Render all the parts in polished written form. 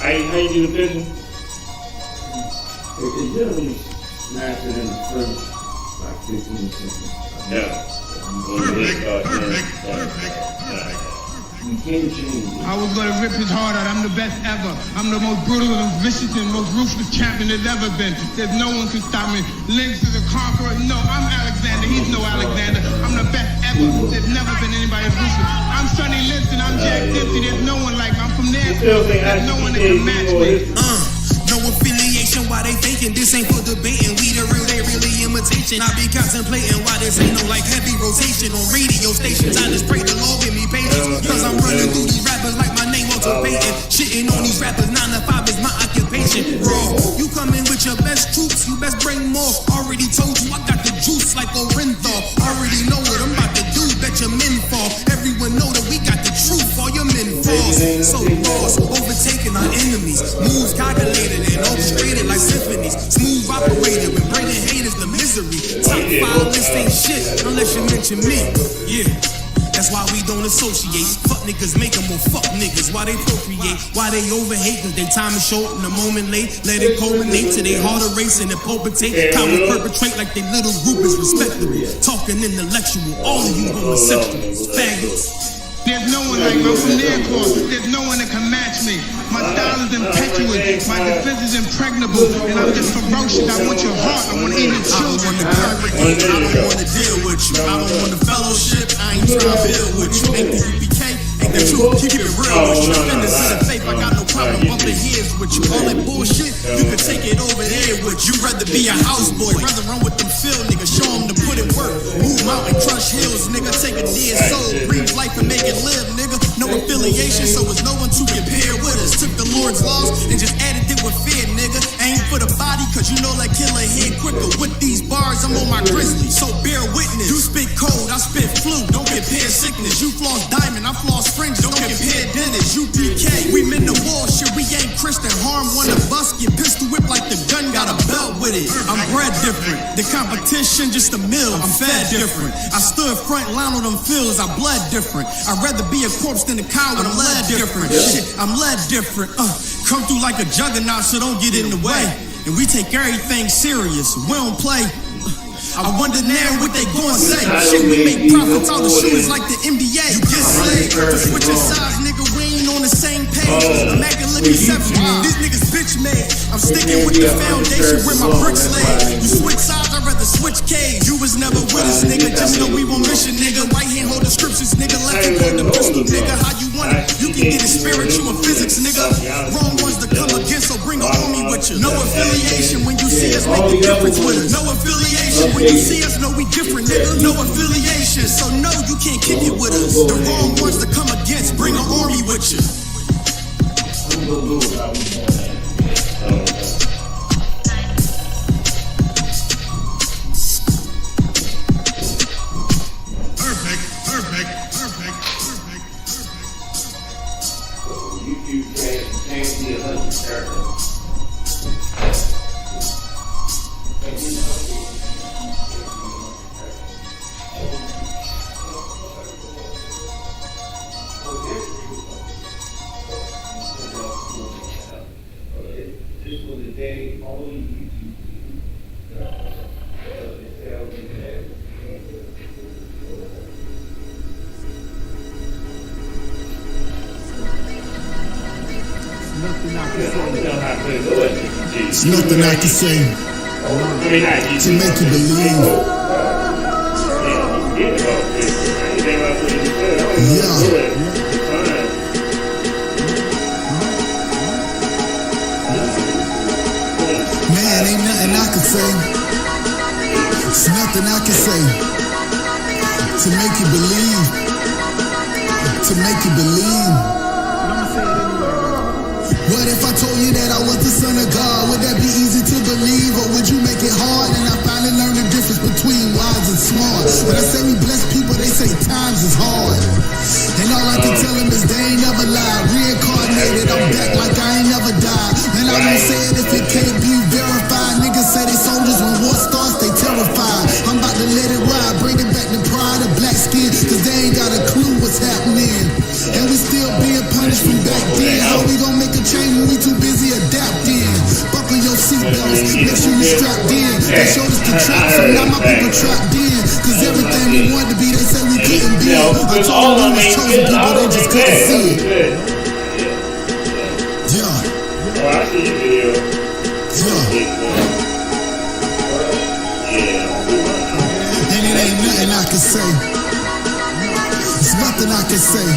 How you do the picture? It generally snaps it in the first like 15 seconds. Yeah. Perfect. You can't change it. I was gonna rip his heart out. I'm the best ever. I'm the most brutal and vicious and most ruthless champion there's ever been. There's no one can stop me. Lynx is a conqueror. No, I'm Alexander. He's no Alexander. I'm the best ever. There's never been anybody as ruthless. I'm Sonny Liston. I'm Jack Dempsey. There's no one like me. I'm from there. There's no one that can match me. No affiliation, why they faking? This ain't for debating. We the real, they really imitation. I be contemplating why this ain't no like heavy rotation on radio stations. I just pray the Lord give me patience, cause I'm running through these rappers like my name Walter Payton. Shitting on these rappers, 9 to 5 is my occupation. Raw, you come in with your best troops, you best bring more. Already told you I got the juice like Orenthal. Already know what I'm about to do, bet your men fall. Everyone know that we got the truth, all your men falls. So lost, overtaking our enemies. Moves calculated and orchestrated like symphonies. Smooth operated when bringing haters to misery. Top 5 list ain't shit unless you mention me. Yeah, that's why we don't associate. Fuck niggas make them more fuck niggas. Why they procreate, why they overhate, cause they time is short and the moment late. Let it culminate till they heart erase and it palpitate. Cowards perpetrate like they little group is respectable. Talking intellectual, all of you homosexuals, faggots. There's no one like me. I'm from near course. There's no one that can match me. My style is impetuous. My defense is impregnable. And I'm just ferocious. I want your heart. I want to eat your children. I don't want to deal with you. I don't want the fellowship. I ain't trying to build with you. Ain't the UPK, ain't the truth. Keep it real with you. Defenders of the faith. I got no problem bumping heads with you. All that bullshit, you can take it over there with you. Rather be a houseboy. Rather run with them field niggas. Show them to put in work. Move mountain, crush hills, nigga. Take a dead soul. Breathe life and make it live, nigga. No affiliation, so it's no one to compare with us. Took the Lord's laws and just added it with fear, nigga. Aim for the body, cause you know that killer hit quicker. With these bars, I'm on my grizzly, so bear witness. You spit cold, I spit flu. Don't compare sickness. You floss diamond, I floss fringe. Don't compare dentist. You PK, we meant the war shit. We ain't Christian. Harm one of us, get pistol whip like the gun got a belt with it. I'm bred different. The competition just a mill. I'm fed different. I stood front line on them fields. I bled different. I'd rather be a corpse than a coward. I'm led different. Shit, I'm led different. Come through like a juggernaut, so don't get in the way. And we take everything serious. We don't play. I wonder now what they gon' say. Shit, we make profits all the shooters like the NBA. You get slayed for switching sides, nigga. We ain't on the same page. Immaculate conception. These niggas bitch made. I'm sticking with the foundation where my bricks laid. You switch sides, I'd rather switch K's. You was never with us, nigga. Just know we on mission, nigga. Right hand hold the scriptures, nigga. Left hand hold the pistol, nigga. How you want it? You can get it spiritual and physics, nigga. Wrong ones to come against, so bring an army with you. No affiliation when you see us, make the difference with us. No affiliation when you see us, know we different, nigga. No affiliation, so no, you can't kick it with us. The wrong ones to come against, bring an army with you. Perfect. You can't be 100 characters. This was the day only YouTube. It's nothing I can say to make you believe. Yeah. Man, ain't nothing I can say. It's nothing I can say to make you believe. To make you believe. What if I told you that I was the son of God? Would that be easy to believe, or would you make it hard? And I finally learned the difference between wise and smart. When I say we bless people, they say times is hard. And all I can tell them is they ain't never lied. Reincarnated, I'm back like I ain't never died. And I won't say it if it can't be verified. Niggas say they soldiers, when war starts, they terrified. I'm about to let it ride, bringing back the pride of black skin, cause they ain't got a clue what's happening. And we still being punished from back then. How we gon' make a change when we too busy adapting. Buckle your seatbelts, make sure you strapped in. They showed us the trap, so now my people trapped in. Cause everything we wanted to be, they said we couldn't be. I told them we was chosen people, they just couldn't see it. Yeah. Oh, I see your video. And it ain't nothing I can say. It's nothing I can say.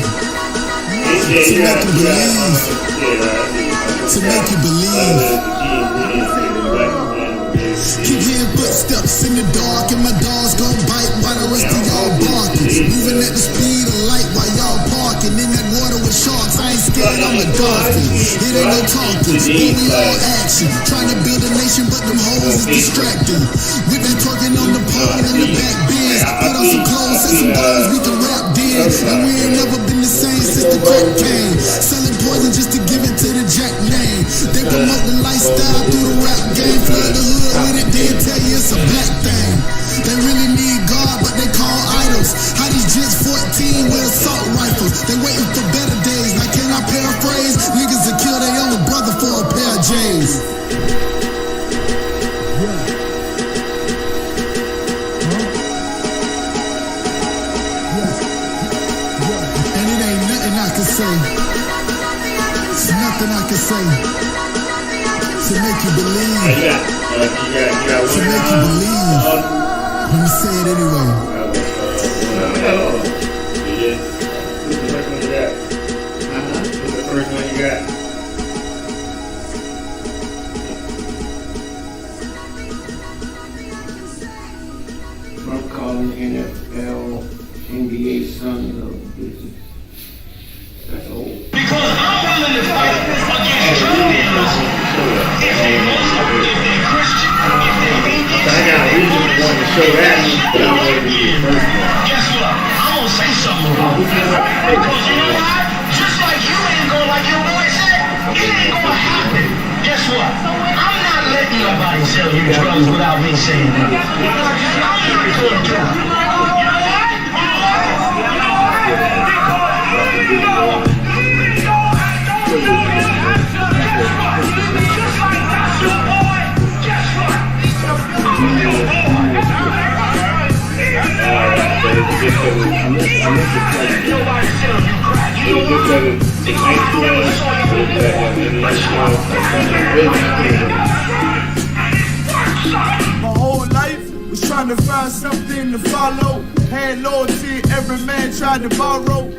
To make you believe. To make you believe. Keep hearing footsteps in the dark, and my dogs gon' bite while the rest of y'all barking. Moving at the speed of light while y'all parking. In that water with sharks, I ain't scared, I'm a dolphin. It ain't no talking, we all action. Trying to build a nation, but them hoes is distracting. We been twerking on the pole in the back bins. Put on some clothes, set some goals, we can rap then. And we ain't never been the same since the crack came. Selling poison just to give it to the Jack name. They promote the lifestyle through the rap game. Flood the hood with it, then tell you it's a black thing. They really need God, but they call idols. How these jits 14 with assault rifles? They waiting for better days. Now can I paraphrase? Niggas will kill their own brother for a pair of J's. And it ain't nothing I can say. It's nothing I can say to make you believe. To make you believe. Let me say it anyway. What's the first one you got? What's the first one you got? Trump calling NFL, NBA sons of bitches. That's old. Because I'm willing to fight against drug dealers if they're Muslim, if they're Christian, if they're Indian, I got reasons for to show that, but I'm going to be the first one. guess what? I'm gonna say something about it. Because you know why? Just like you ain't gonna, like your boy said, it ain't gonna happen. Guess what? I'm not letting nobody sell you drugs without me saying that. I'm not gonna do it. My whole life was trying to find something to follow. Had loyalty, every man tried to borrow.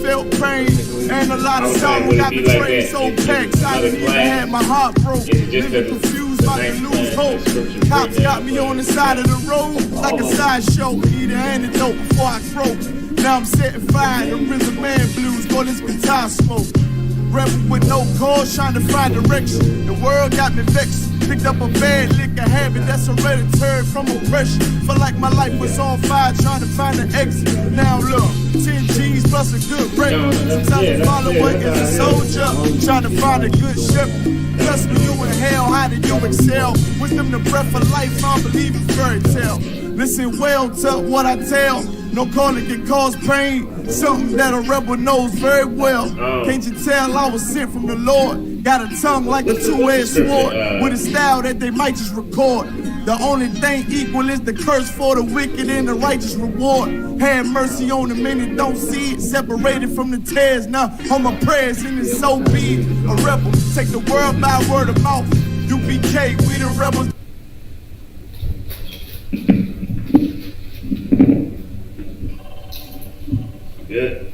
Felt pain and a lot of sorrow. Got betrayed, so packed. I didn't even have my heart broke. Living confused, about to lose hope. Cops got me on the side of the road like a sideshow. Need an antidote before I croak. Now I'm setting fire to prison man blues. Boy, this guitar smoke. Rebel with no cause, trying to find direction. The world got me vexed. Picked up a bad liquor habit that's hereditary from oppression. Felt like my life was on fire, trying to find an exit. Now look, 10 G's plus a good record. Sometimes I follow work as a soldier, trying to find a good shepherd. Plus when you in hell, how did you excel? Wisdom the breath of life, I believe in fairy tale. Listen well to what I tell. No calling can cause pain. Something that a rebel knows very well. Can't you tell I was sent from the Lord? Got a tongue like a two-edged sword, with a style that they might just record. The only thing equal is the curse for the wicked and the righteous reward. Have mercy on the men that don't see it. Separated from the tares, now on my prayers and it's so be it. A rebel, take the world by word of mouth. UPK, we the rebels. Good.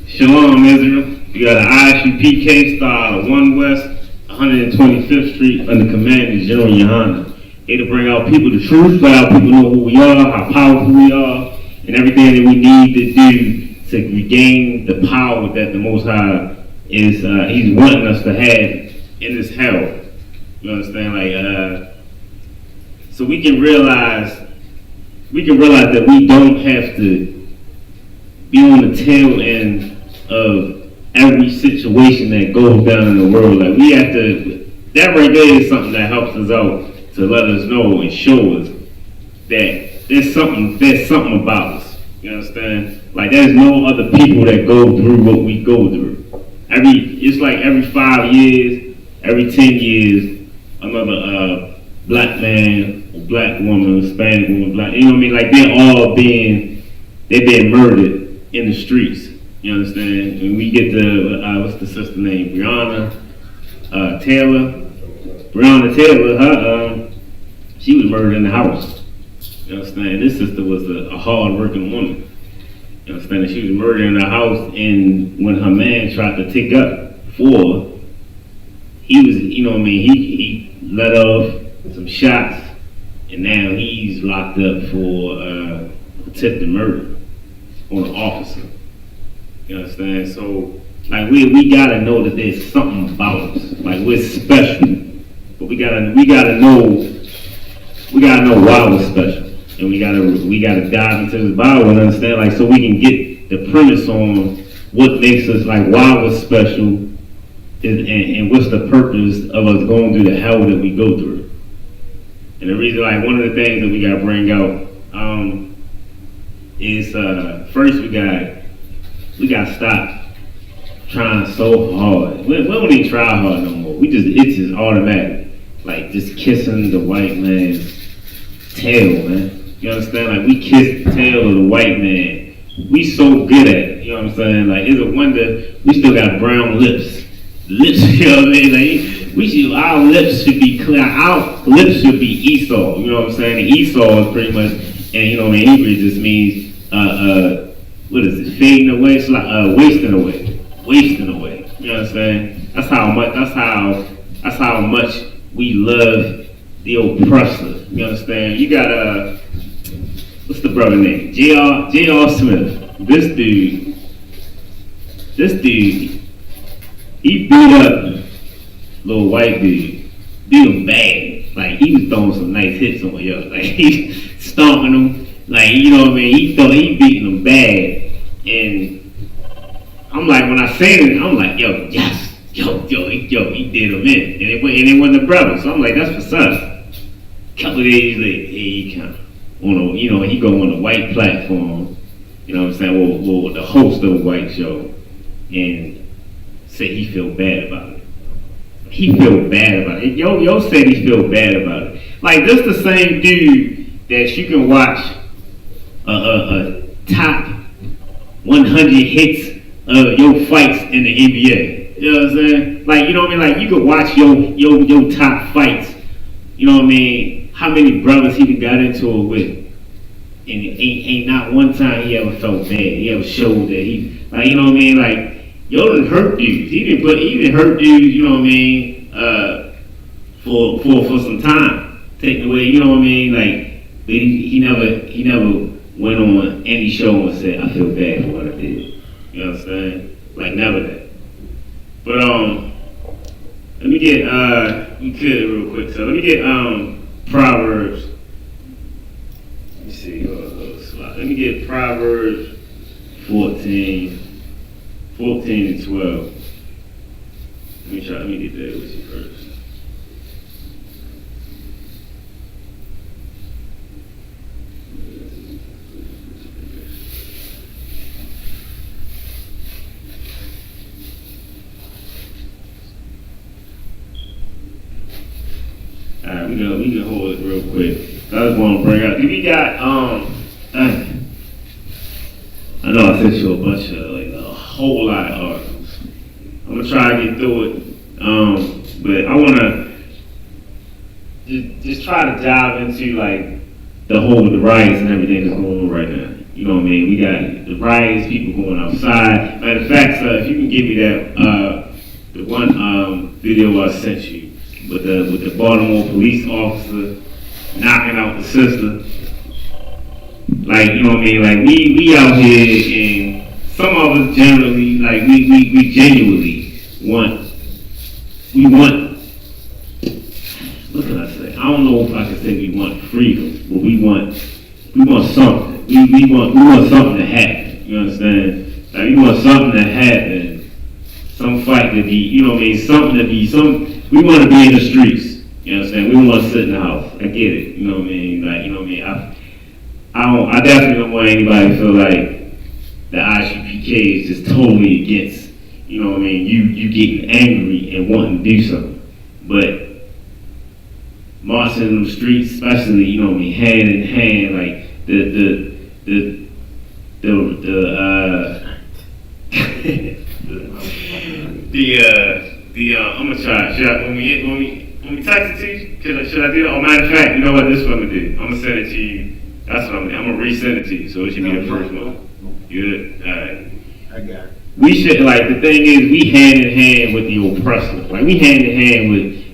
Shalom, Israel. You got an Isupkbmore style, 1 West, 125th Street, under command of General Yohana. Here to bring out people the truth, let out people know who we are, how powerful we are, and everything that we need to do to regain the power that the Most High is, He's wanting us to have in this hell. You understand? So we can realize that we don't have to be on the tail end of every situation that goes down in the world. Like we have to, that right there is something that helps us out to let us know and show us that there's something about us. You understand? Like there's no other people that go through what we go through. It's like every 5 years, every 10 years, another black man, or black woman, Hispanic woman, black, you know what I mean? Like they're being murdered in the streets. You understand? And we get the what's the sister name? Breonna Taylor. Breonna Taylor, she was murdered in the house. You understand? This sister was a hard-working woman. You understand? She was murdered in the house, and when her man tried to take up for her, he was, you know what I mean, he let off some shots, and now he's locked up for attempted murder on an officer. You understand? So, like, we gotta know that there's something about us. Like, we're special. But we gotta know why we're special. And we gotta dive into this Bible and understand, like, so we can get the premise on what makes us, like, why we're special and what's the purpose of us going through the hell that we go through. And the reason, like, one of the things that we gotta bring out is first we gotta stop trying so hard. We don't even try hard no more. It's just automatic. Like just kissing the white man's tail, man. You understand? Like we kiss the tail of the white man. We so good at it. You know what I'm saying? Like it's a wonder we still got brown lips. You know what I mean? Like our lips should be clear. Our lips should be Esau. You know what I'm saying? And Esau is pretty much, and you know in Hebrew it just means what is it? Fading away. It's like wasting away. Wasting away. You know what I'm saying? That's how much we love the oppressor. You understand? You got what's the brother name? J.R. Smith. This dude, he beat up little white dude. Beat him bad. Like he was throwing some nice hits on yo. Like he stomping him. Like you know what I mean? He beating him bad. And I'm like, when I seen it, I'm like, yo, yes. Yo, he did him in. And it wasn't the brother. So I'm like, that's for son. A couple of days later, he kind of, he go on a white platform, you know what I'm saying, well, the host of a white show, and say he feel bad about it. He feel bad about it. Yo said he feel bad about it. Like, this the same dude that you can watch a top 100 hits of your fights in the NBA. You know what I'm saying? Like, you know what I mean? Like, you could watch your top fights. You know what I mean? How many brothers he got into it with. And ain't not one time he ever felt bad. He ever showed that he, like, you know what I mean? Like, yo done hurt dudes. He didn't hurt dudes, you know what I mean, for some time. Taking away, you know what I mean? Like, but he never went on any show and said, I feel bad for what I did. You understand? Like, never that. But let me get you could real quick. So let me get Proverbs. Let me see. Let me get Proverbs 14 and 12. Let me get that with you first. We can hold it real quick. I just want to bring out. We got I know I sent you a bunch of a whole lot of articles. I'm gonna try to get through it, but I want to just try to dive into like the riots and everything that's going on right now. You know what I mean? We got the riots, people going outside. Matter of fact, if you can give me that the one video I sent you with the Baltimore police officer knocking out the sister. Like, you know what I mean? Like, we out here, and some of us generally, like, we genuinely want, what can I say? I don't know if I can say we want freedom, but we want something. We want something to happen. You understand? Like, we want something to happen. Some fight to be, you know what I mean? Something to be, we want to be in the streets. You understand? We don't want to sit in the house. I get it. You know what I mean? Like, you know what I mean? I definitely don't want anybody to feel like the ISUPK is just totally against, you know what I mean, you getting angry and wanting to do something. But marching in the streets, especially, you know what I mean, hand in hand, like I'm gonna try. When we text it to you, should I do that? Oh, matter of fact, you know what? This is what I'm gonna do. I'm gonna send it to you. That's what I'm gonna resend it to you, so it should be the first one. Good. All right. I got it. We should, like, the thing is, we hand in hand with the oppressor. Like, we hand in hand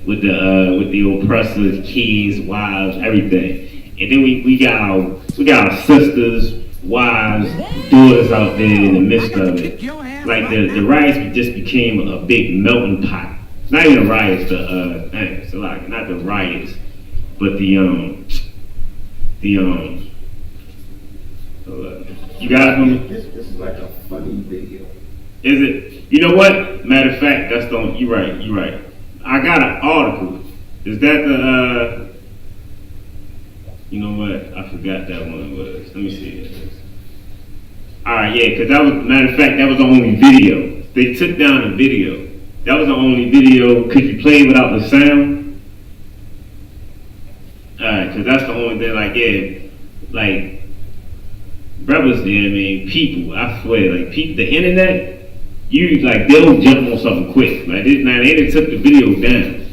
with the oppressors, kids, wives, everything. And then we got our sisters, wives, daughters out there in the midst of it. Like, the riots just became a big melting pot. Not even the riots, it's a lot, not the riots, but you got it, homie? This is like a funny video. Is it? You know what? Matter of fact, you're right. I got an article. Is that the, you know what? I forgot that one was. Let me see. Alright, yeah, because that was, matter of fact, that was the only video. They took down the video. That was the only video. Could you play it without the sound? Alright, because that's the only thing, like, yeah, like, brothers there, I mean, people, I swear, like, people, the internet, they'll jump on something quick. Like, now they done took the video down.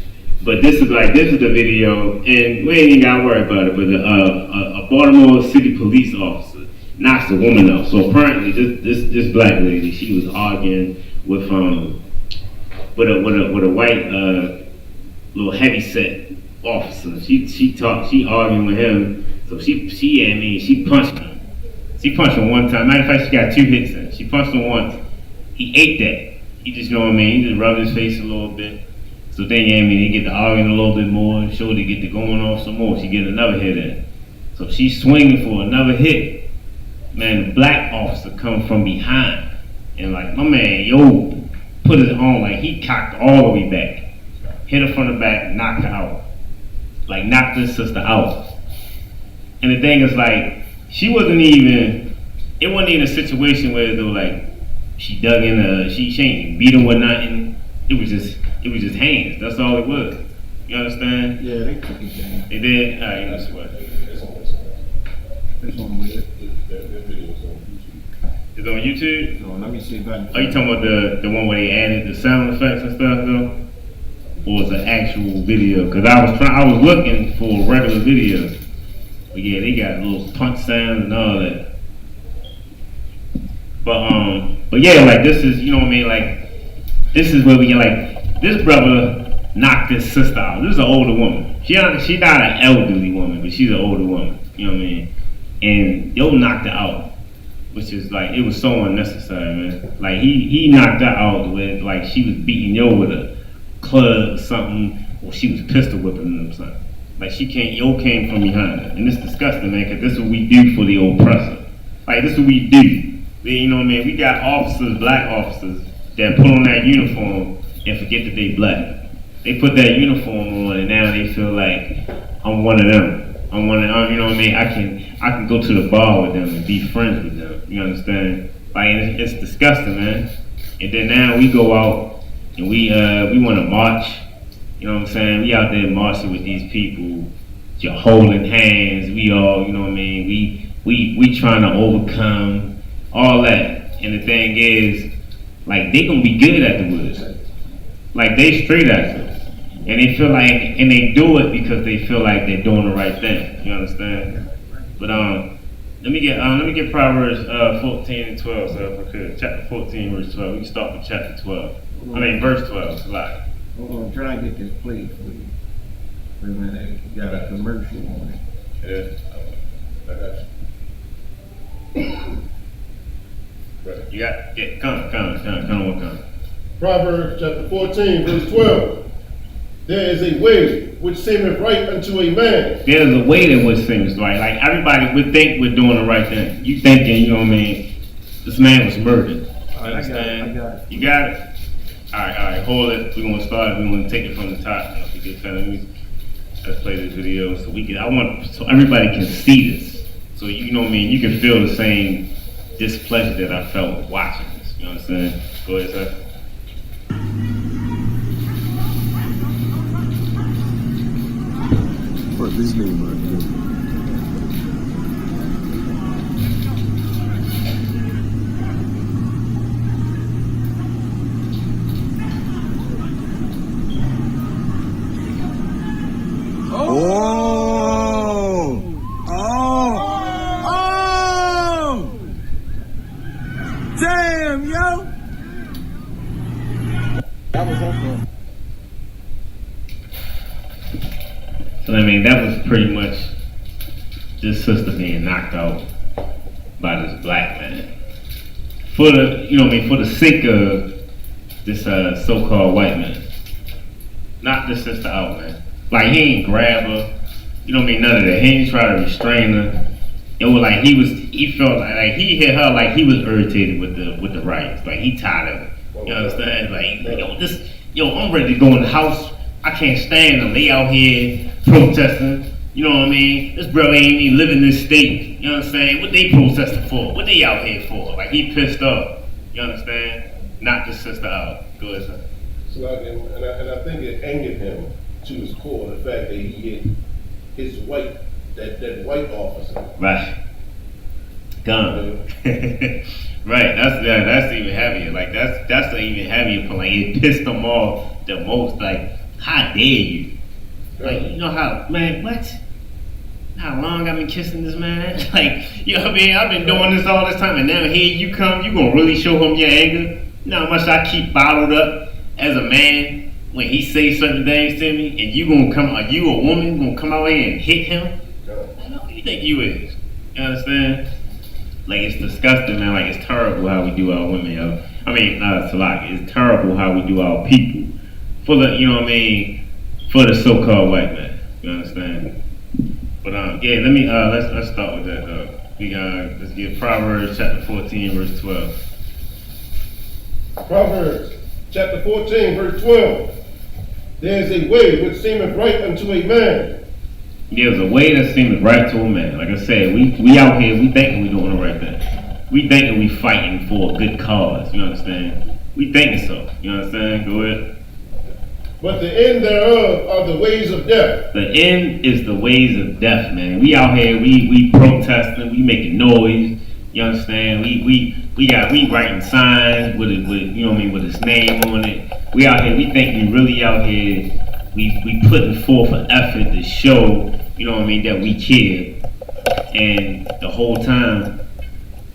But this is the video, and we ain't even gotta worry about it, but a Baltimore City police officer knocks a woman out. So apparently this black lady, she was arguing with a white little heavyset officer. She arguing with him. So she punched him. She punched him one time. Matter of fact, she got 2 hits in. She punched him once. He ate that. He just, you know what I mean, he just rubbed his face a little bit. So then, yeah, I mean, they get to arguing a little bit more. Shorty get to going off some more. She get another hit in. So she's swinging for another hit. Man, the black officer come from behind. And like, my man, put his arm, like, he cocked all the way back. Hit her from the back, knocked her out. Like, knocked his sister out. And the thing is, like, it wasn't even a situation where they were like, she dug in she ain't beat him with nothing. It was just hands. That's all it was. You understand? Yeah, they took it down. They did? Alright, that's what. This one with it. It's on YouTube? No, let me see if I can. Are you talking about the one where they added the sound effects and stuff though? Or is it an actual video? Cause I was looking for a regular video. But yeah, they got little punch sounds and all that. But yeah, like this is, you know what I mean, like this is where we get, like, this brother knocked his sister out. This is an older woman. She not an elderly woman, but she's an older woman. You know what I mean? And knocked her out, which is like, it was so unnecessary, man. Like he knocked her out with, like, she was beating with a club or something, or she was pistol whipping him or something. Like came from behind her, and it's disgusting, man. Cause this is what we do for the oppressor. Like this is what we do. You know what I mean? We got officers, black officers, that put on that uniform and forget that they black. They put that uniform on and now they feel like, I'm one of them. I'm one of them, you know what I mean? I can go to the bar with them and be friends with them. You understand? Like, it's disgusting, man. And then now we go out and we want to march. You know what I'm saying? We out there marching with these people, you're holding hands. We all, you know what I mean? We trying to overcome all that. And the thing is, like, they gonna be good at the woods. Like, they straight at it. And they feel like, and they do it because they feel like they're doing the right thing. You understand? But let me get Proverbs 14 and 12, so if I could. Chapter 14, verse 12. We can start with chapter 12. Verse 12. It's a lot. Hold on, try to get this played for you. Wait a minute, you got a commercial on it. Yeah, I got you. You got, yeah, come. Proverbs chapter 14, verse 12. There is a way which seemeth right unto a man. There's a way that which seems right. Like, everybody would think we're doing the right thing. You thinking, you know what I mean, this man was murdered. I got it. You got it? Alright, hold it. We're gonna start, we're gonna take it from the top. If we get kind of music. Let's play this video so everybody can see this. So you know what I mean, you can feel the same displeasure that I felt watching this. You know what I'm saying? Go ahead, sir. Put this name right here. Damn, yo! That was her fault. So I mean, that was pretty much this sister being knocked out by this black man for the, you know what I mean, for the sake of this so-called white man. Knocked this sister out, man. Like he ain't grab her, you know what I mean, none of that. He ain't try to restrain her. It was like he felt like he hit her like he was irritated with the riots. Like he tired of it. You understand? Like, I'm ready to go in the house. I can't stand them. They out here protesting. You know what I mean? This brother ain't even living in this state. You know what I'm saying? What they protesting for? What they out here for? Like he pissed off. You understand? Knocked his sister out. Go ahead, son. So I think it angered him to his core, the fact that he hit his white, that white officer. Right. Gun. Right. That's even heavier. Like that's the even heavier point. Like it pissed them off the most. Like, how dare you? Like, you know how, man, what? How long I've been kissing this man? Like, you know what I mean? I've been doing this all this time, and now here you come, you gonna really show him your anger? You know how much I keep bottled up as a man when he say certain things to me, and you gonna come, are you a woman gonna come out here and hit him? Who do you think you is? You understand? Like, it's disgusting, man. Like, it's terrible how we do our women, yo. I mean, Salaki, it's terrible how we do our people. For the, you know what I mean, for the so-called white man. You understand? But yeah, let me let's start with that. Let's get Proverbs chapter 14, verse 12. Proverbs chapter 14, verse 12. There is a way which seemeth right unto a man. There's a way that seems right to a man. Like I said, we out here, we thinking we doing the right thing. We thinking we fighting for a good cause. You understand? We thinking so. You understand? Go ahead. But the end thereof are the ways of death. The end is the ways of death, man. We out here, we protesting, we making noise. You understand? We writing signs with you know what I mean, with his name on it. We out here, we think we really out here. We putting forth an effort to show, you know what I mean, that we care. And the whole time,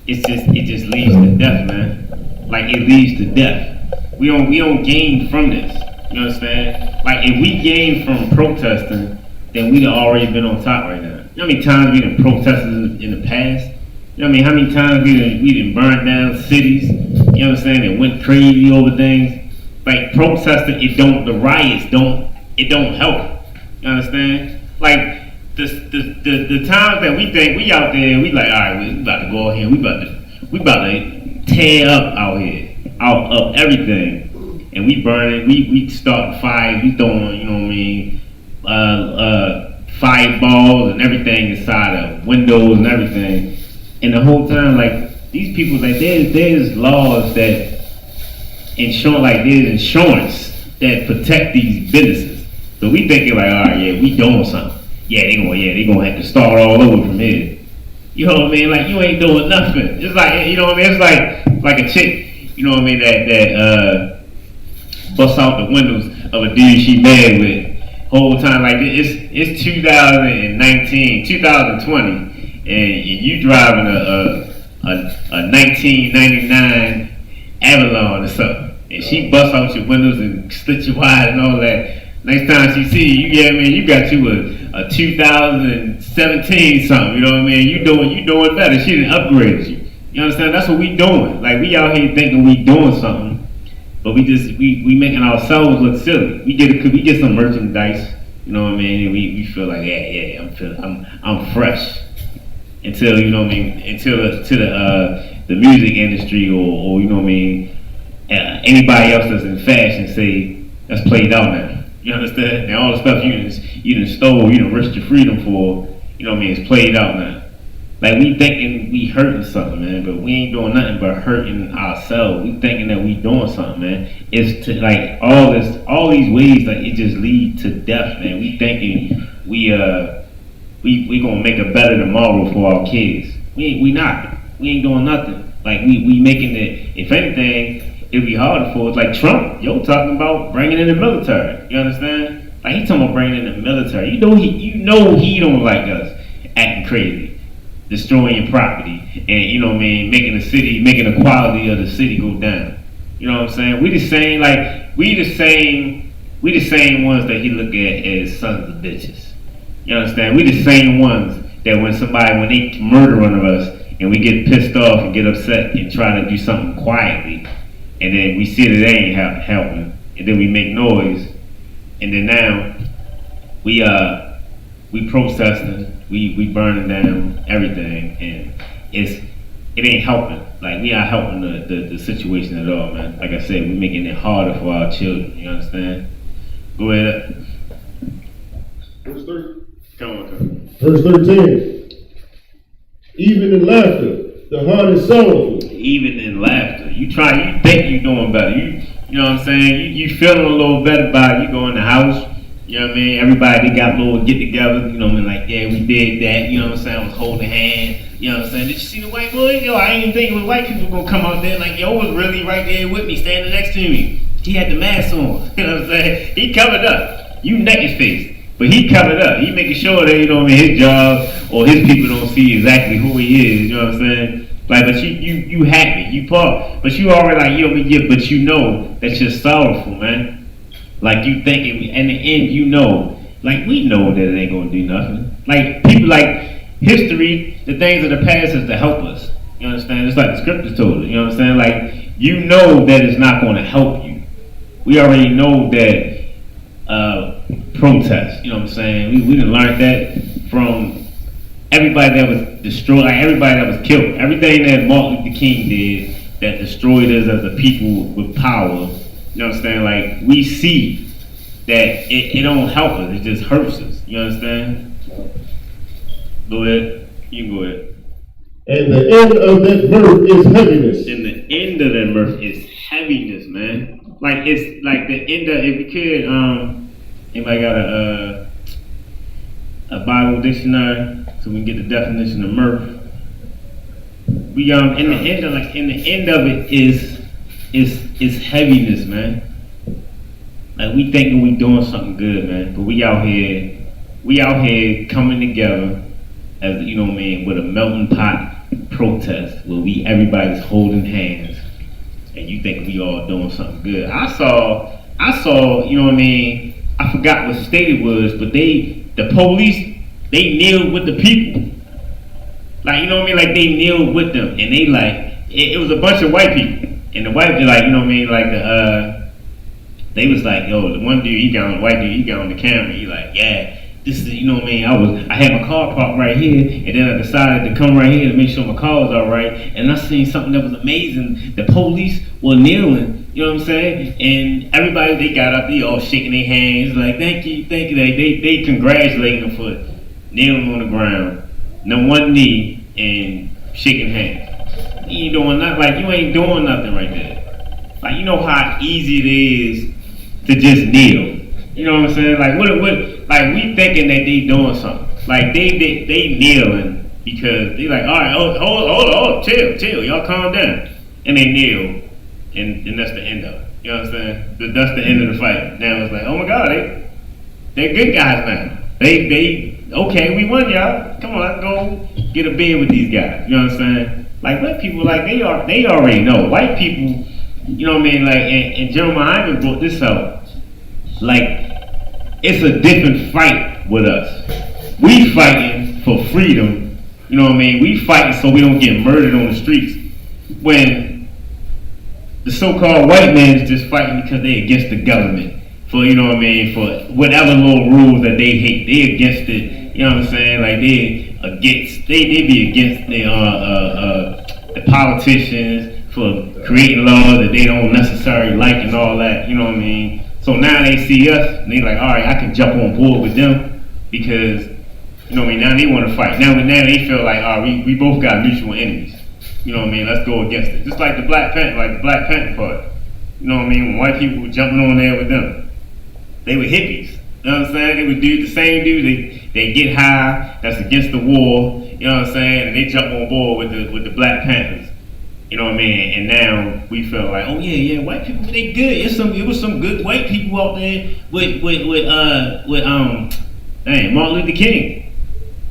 it just leads to death, man. Like it leads to death. We don't gain from this. You understand? Like if we gain from protesting, then we'd have already been on top right now. You know how many times we done protested in the past? You know what I mean? How many times we done burned down cities? You know what I'm saying? And went crazy over things. Like protesting, the riots don't help. You understand? Like the times that we think we out there, we like, all right, we about to go out here, we about to tear up out here, out of everything. And we burning, we starting fires, we throwing, you know what I mean, fireballs and everything inside of windows and everything. And the whole time, like, these people, like, there's laws that ensure, like, there's insurance that protect these businesses. So we thinking, like, all right, yeah, we doing something. Yeah, they gonna have to start all over from here. You know what I mean? Like, you ain't doing nothing. It's like, you know what I mean? It's like a chick, you know what I mean, that busts out the windows of a dude she mad with. Whole time, like, it's 2019, 2020, and you driving a 1999 Avalon or something, and she busts out your windows and slit your wide and all that. Next time she see you, yeah, man, you got you a 2017 something, you know what I mean? You doing better. She done upgraded you. You understand? That's what we doing. Like, we out here thinking we doing something, but we making ourselves look silly. We get some merchandise, you know what I mean? And we feel like, yeah, I'm fresh. Until, you know what I mean, until the music industry or you know what I mean, anybody else that's in fashion say that's played out now. You understand? And all the stuff you done stole, you done risked your freedom for, you know what I mean, it's played out now. Like we thinking we hurting something, man, but we ain't doing nothing but hurting ourselves. We thinking that we doing something, man. It's to like all these ways, like it just lead to death, man. We thinking we gonna make a better tomorrow for our kids. We not. We ain't doing nothing. Like we making it. If anything, it'd be harder for us. Like Trump, talking about bringing in the military. You understand? Like he talking about bringing in the military. You know he don't like us acting crazy, destroying your property, and making the quality of the city go down. You know what I'm saying? We the same ones that he look at as sons of bitches. You understand? We the same ones that when they murder one of us and we get pissed off and get upset and try to do something quietly, and then we see that they ain't helping, and then we make noise, and then now we protesting, we burning down everything, and it ain't helping. Like we not helping the situation at all, man. Like I said, we making it harder for our children. You understand? Go ahead. Verse 13. Come on. Verse 13. Even in laughter, the heart is sorrowful. Even in laughter. You think you're doing better. You know what I'm saying? You feeling a little better about it. You go in the house, you know what I mean? Everybody, they got little get together, you know what I mean? Like, yeah, we did that, you know what I'm saying? I was holding hands, you know what I'm saying? Did you see the white boy? Yo, I didn't think it was white people gonna come out there. Like, yo was really right there with me, standing next to me. He had the mask on, you know what I'm saying? He covered up. You naked face. But he covered up. He making sure that, his job or his people don't see exactly who he is, you know what I'm saying? Like, but you happy, you part, but you already like, but you know that you're sorrowful, man. Like, you thinking, in the end, like, we know that it ain't gonna do nothing. Like, people like history, the things of the past is to help us. You understand? It's like the scriptures told us, you know what I'm saying? Like, you know that it's not gonna help you. We already know that protest, you know what I'm saying? We done learned that from everybody that was destroyed, like everybody that was killed. Everything that Martin Luther King did that destroyed us as a people with power, you know what I'm saying? Like, we see that it don't help us, it just hurts us, you understand? Go ahead, you can go ahead. And the end of that mirth is heaviness. And the end of that mirth is heaviness, man. Like, it's like the end of, if you could, anybody got a Bible dictionary so we can get the definition of mirth? We in the end of it is heaviness, man. Like, we thinking we doing something good, man, but we out here coming together as with a melting pot protest where everybody's holding hands, and you think we all doing something good. I saw, I forgot what state it was, but the police, they kneeled with the people. Like, like they kneeled with them, and they it was a bunch of white people, and the white, they was like, yo, the one dude, the white dude, he got on the camera, he like, yeah, this is, I had my car parked right here, and then I decided to come right here to make sure my car was all right, and I seen something that was amazing. The police were kneeling, you know what I'm saying? And everybody, they got up, they all shaking their hands, like, thank you. They congratulating them for kneeling on the ground, on one knee, and shaking hands. You ain't doing nothing, like, you ain't doing nothing right there. Like, you know how easy it is to just kneel. You know what I'm saying? Like, what, like, we thinking that they doing something. Like, they kneeling because they like, all right, hold, chill, y'all calm down. And they kneel, and that's the end of it. You know what I'm saying? That's the end of the fight. Now it's like, oh my God, they're good guys now. Okay, we won, y'all. Come on, let's go get a beer with these guys. You know what I'm saying? Like, white people, like, they already know. White people, you know what I mean? Like, and Jeremiah Ivan brought this out. Like, it's a different fight with us. We fighting for freedom, you know what I mean? We fighting so we don't get murdered on the streets. When the so-called white man is just fighting because they against the government. For, you know what I mean, for whatever little rules that they hate. They against it, you know what I'm saying? Like, they be against the politicians for creating laws that they don't necessarily like and all that, you know what I mean? So now they see us, and they like, all right, I can jump on board with them because You know what I mean? Now they want to fight. Now they feel like, we both got mutual enemies. You know what I mean? Let's go against it. Just like the Black Panther Party. You know what I mean? When white people were jumping on there with them, they were hippies. You know what I'm saying? They would do the same dude. They get high. That's against the war. You know what I'm saying? And they jump on board with the Black Panthers. You know what I mean? And now we feel like, oh yeah, white people, they good. It was some good white people out there with Martin Luther King.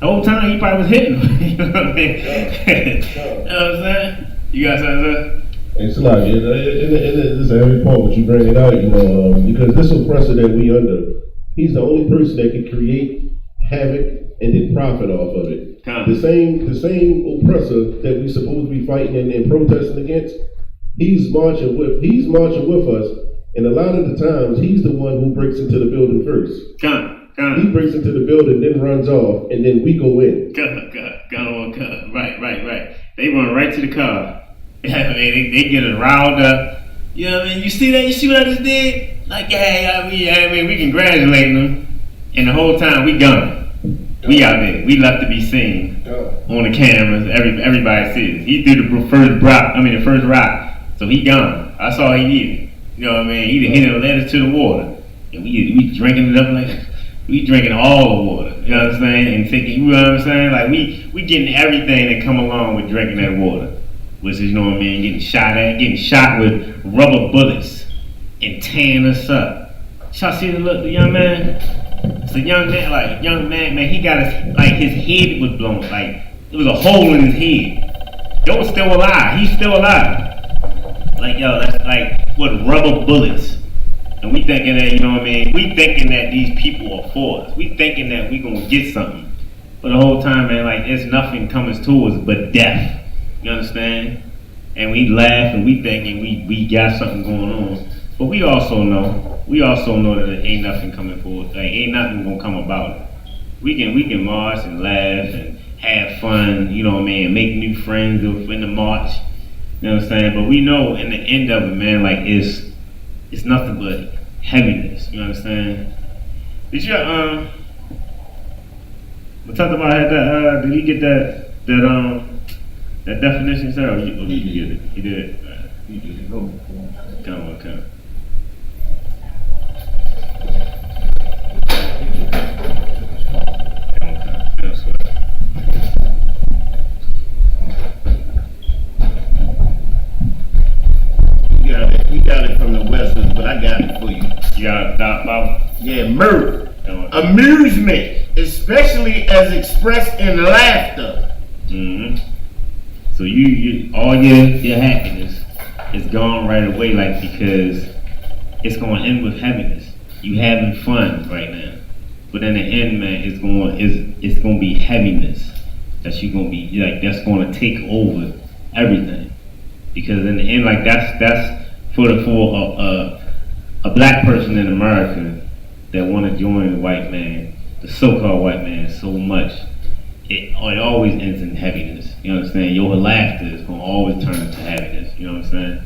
The whole time he probably was hitting them. You know what I mean? You know what I'm saying? You got something to say? It's like, it's every point that you bring it out, because this oppressor that we under, he's the only person that can create havoc and then profit off of it. The same oppressor that we supposed to be fighting and protesting against, he's marching with us, and a lot of the times he's the one who breaks into the building first. He breaks into the building, then runs off, and then we go in. Right. They run right to the car. Yeah, man, they get it riled up. You know what I mean? You see that? You see what I just did? Like, we congratulating them, and the whole time we gone. We out there. We left to be seen on the cameras. Everybody sees. He threw the first rock. So he gone. That's all he needed. You know what I mean? He hit it and led us to the water. And we drinking it up like we drinking all the water. You know what I'm saying? And thinking, you know what I'm saying? Like we getting everything that come along with drinking that water. Which is, you know what I mean, getting shot with rubber bullets and tearing us up. Y'all see the young man? It's a young man, man, he got his head was blown, like, it was a hole in his head. Yo was still alive, he's still alive. Like, yo, that's like, with rubber bullets. And we thinking that, you know what I mean, we thinking that these people are for us. We thinking that we gonna get something. But the whole time, man, like, there's nothing coming to us but death. You understand? And we laugh and we thinking we got something going on. But we also know that there ain't nothing coming forward. Like, ain't nothing gonna come about it. We can march and laugh and have fun, you know what I mean, and make new friends in the march. You know what I'm saying? But we know in the end of it, man, like it's nothing but heaviness. You understand? Did you we talked about that? Did he get that definition, sir? Or you get it? He did. You did. Go. Come on. You got it from the Western, but I got it for you. You got it, Bob? Yeah, mirth. Amusement, especially as expressed in laughter. Mm-hmm. So you all your happiness is gone right away, like, because it's gonna end with heaviness. You having fun right now, but in the end, man, it's gonna be heaviness that you gonna be like, that's gonna take over everything. Because in the end, like, that's for a black person in America that want to join the white man, the so-called white man, so much. It always ends in heaviness. You understand? Your laughter is gonna always turn into heaviness. You know what I'm saying?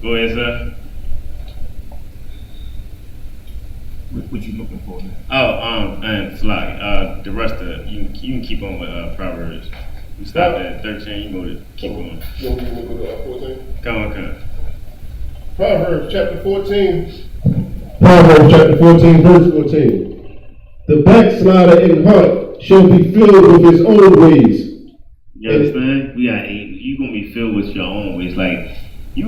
Go ahead, sir. What you looking for now? And it's like the rest of it, you can keep on with Proverbs. You stop at 13. You go to keep on. You want me to go to 14? Come on. Proverbs chapter 14. Proverbs chapter 14, verse 14. The backslider in heart shall be filled with his own ways. You understand? You gonna be filled with your own ways. Like, we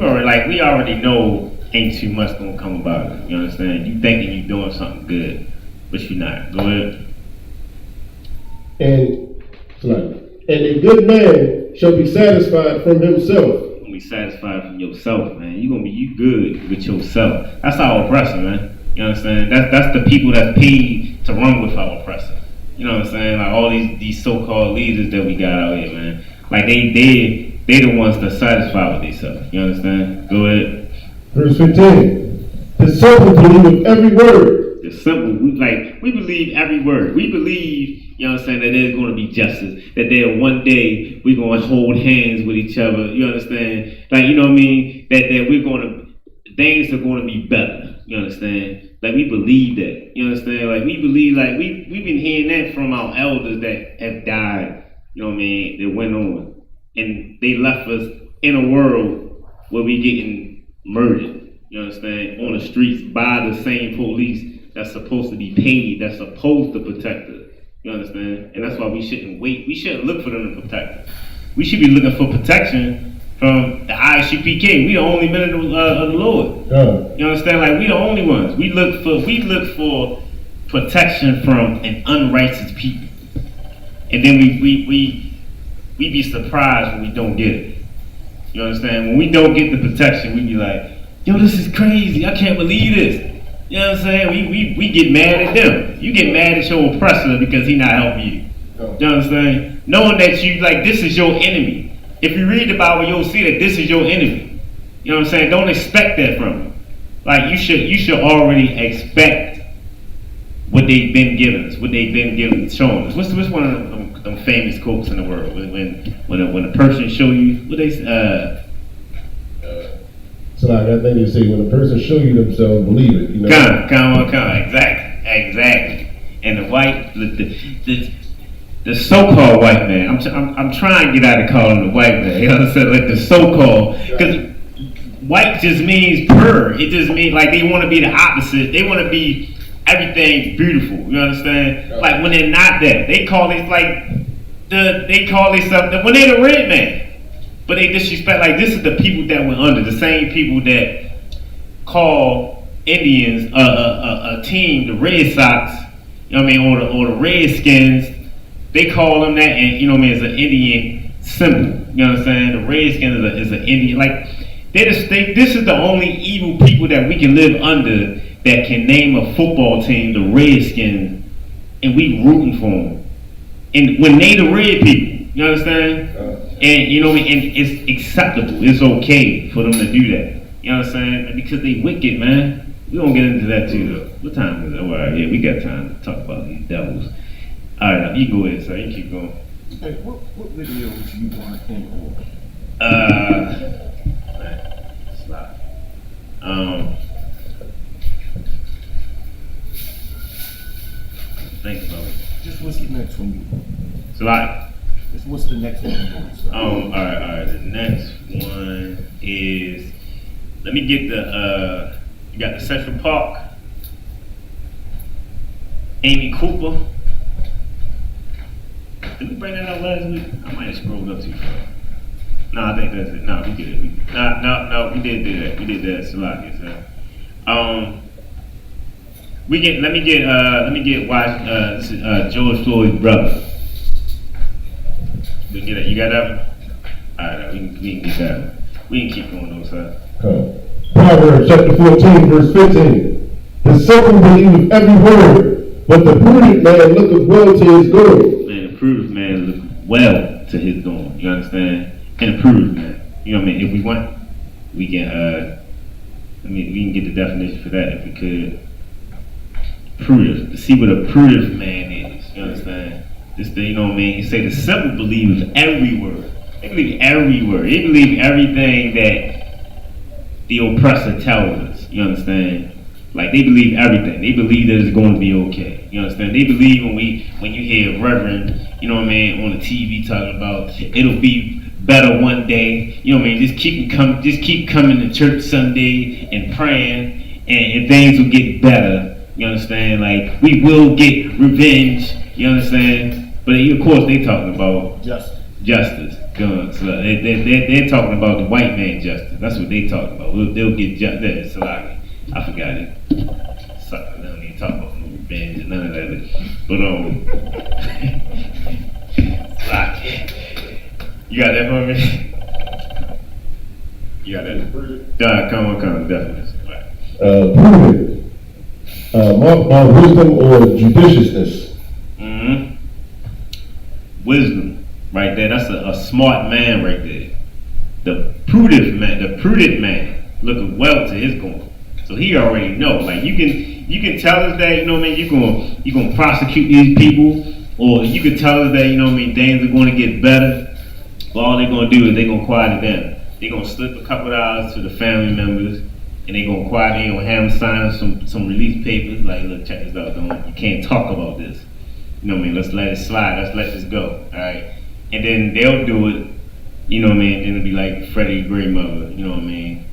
already know ain't too much gonna come about it. You understand? You thinking you doing something good, but you're not. Go ahead. And a good man shall be satisfied from himself. You're gonna be satisfied from yourself, man. You good with yourself. That's our oppressor, man. You understand? That's the people that's paid to run with our oppressor. You know what I'm saying? Like, all these so-called leaders that we got out here, man. Like, they the ones that satisfied with themselves. You understand? Go ahead. Verse 15. The simple believe every word. The simple, we believe every word. We believe, you know what I'm saying, that there's going to be justice. That there one day we're going to hold hands with each other. You understand? Like, you know what I mean? That things are going to be better. You understand? Like we believe that. You understand? Like we believe, like we've been hearing that from our elders that have died. You know what I mean? That went on, and they left us in a world where we getting murdered. You understand? On the streets by the same police that's supposed to be paid, that's supposed to protect us. You understand? And that's why we shouldn't wait. We shouldn't look for them to protect us. We should be looking for protection from the Isupkbmore. We the only men of the Lord. You understand? Like we the only ones. We look for protection from an unrighteous people, and then we be surprised when we don't get it. You understand? When we don't get the protection, we be like, yo, this is crazy. I can't believe this. You know what I'm saying? We get mad at them. You get mad at your oppressor because he not helping you. You understand? Knowing that you, like, this is your enemy. If you read the Bible, you'll see that this is your enemy. You know what I'm saying? Don't expect that from them. Like, you should already expect what they've been giving us, what they've been showing us. What's one of them famous quotes in the world? When a person show you, what they So like I think they say when a person show you themselves, believe it. You know? Exactly. And the so-called white man. I'm trying to get out of calling the white man. You know what I'm saying? Like the so-called, because white just means pure. It just means like they want to be the opposite. They want to be everything beautiful. You understand? Like when they're not that, they call it like they call themselves when they're the red man. But they disrespect, like this is the people that went under, the same people that call Indians a team, the Red Sox, you know what I mean, or the Redskins, they call them that, and you know what I mean, it's an Indian symbol, you know what I'm saying? The Redskins is an Indian, like, this is the only evil people that we can live under that can name a football team, the Redskins, and we rooting for them. And when they the red people, you understand? And you know what I mean? And it's acceptable. It's okay for them to do that. You know what I'm saying? Because they wicked, man. We don't get into that too, though. What time is it? All right, yeah, we got time to talk about these devils. All right, you go ahead, sir. You keep going. Hey, what videos you want to import? Slide. Think about it. Just what's the next one you want? Slide. What's the next one? All right. The next one is, let me get the, you got the Central Park, Amy Cooper. Did we bring that up last week? I might have scrolled up too far. No, I think that's it. No, we did it. No, we did do that. We did that. Salaki, so. Let me get George Floyd's brother. We can get it. You got that one? Alright, we can get that one. We can keep going those sides. Proverbs chapter 14, verse 15. The simple believe every word, but the prudent man looketh well to his going. Man, the prudent man looketh well to his going. You understand? And the prudent man. You know what I mean? If we want, we can we can get the definition for that if we could. Prudent. To see what a prudent man is. You understand? This thing, you know what I mean? He say the simple believers every word. They believe every word. They believe everything that the oppressor tells us. You understand? Like they believe everything. They believe that it's going to be okay. You understand? They believe when you hear a reverend, you know what I mean, on the TV talking about it'll be better one day. You know what I mean? Just keep coming to church Sunday and praying, and things will get better. You understand? Like we will get revenge. You understand? But of course, they talking about justice. So they're talking about the white man justice. That's what they talking about. They'll get justice. I forgot it. Sucker. They don't even talk about no revenge and none of that. But you got that for me? You got that? Come on, definitely. Prudent. Marked by wisdom or judiciousness. Wisdom, right there. That's a smart man right there. The prudent man looking well to his going. So he already know. Like you can tell us that, you know what I mean, you're gonna prosecute these people, or you can tell us that, you know what I mean, things are gonna get better. But all they're gonna do is they're gonna quiet it down. They're gonna slip a couple of dollars to the family members. and they gonna quiet. They gonna have them sign some release papers. Like, look, check this out. You can't talk about this. You know what I mean? Let's let it slide. Let's let this go. All right. And then they'll do it. You know what I mean? Then it'll be like Freddie's grandmother. You know what I mean?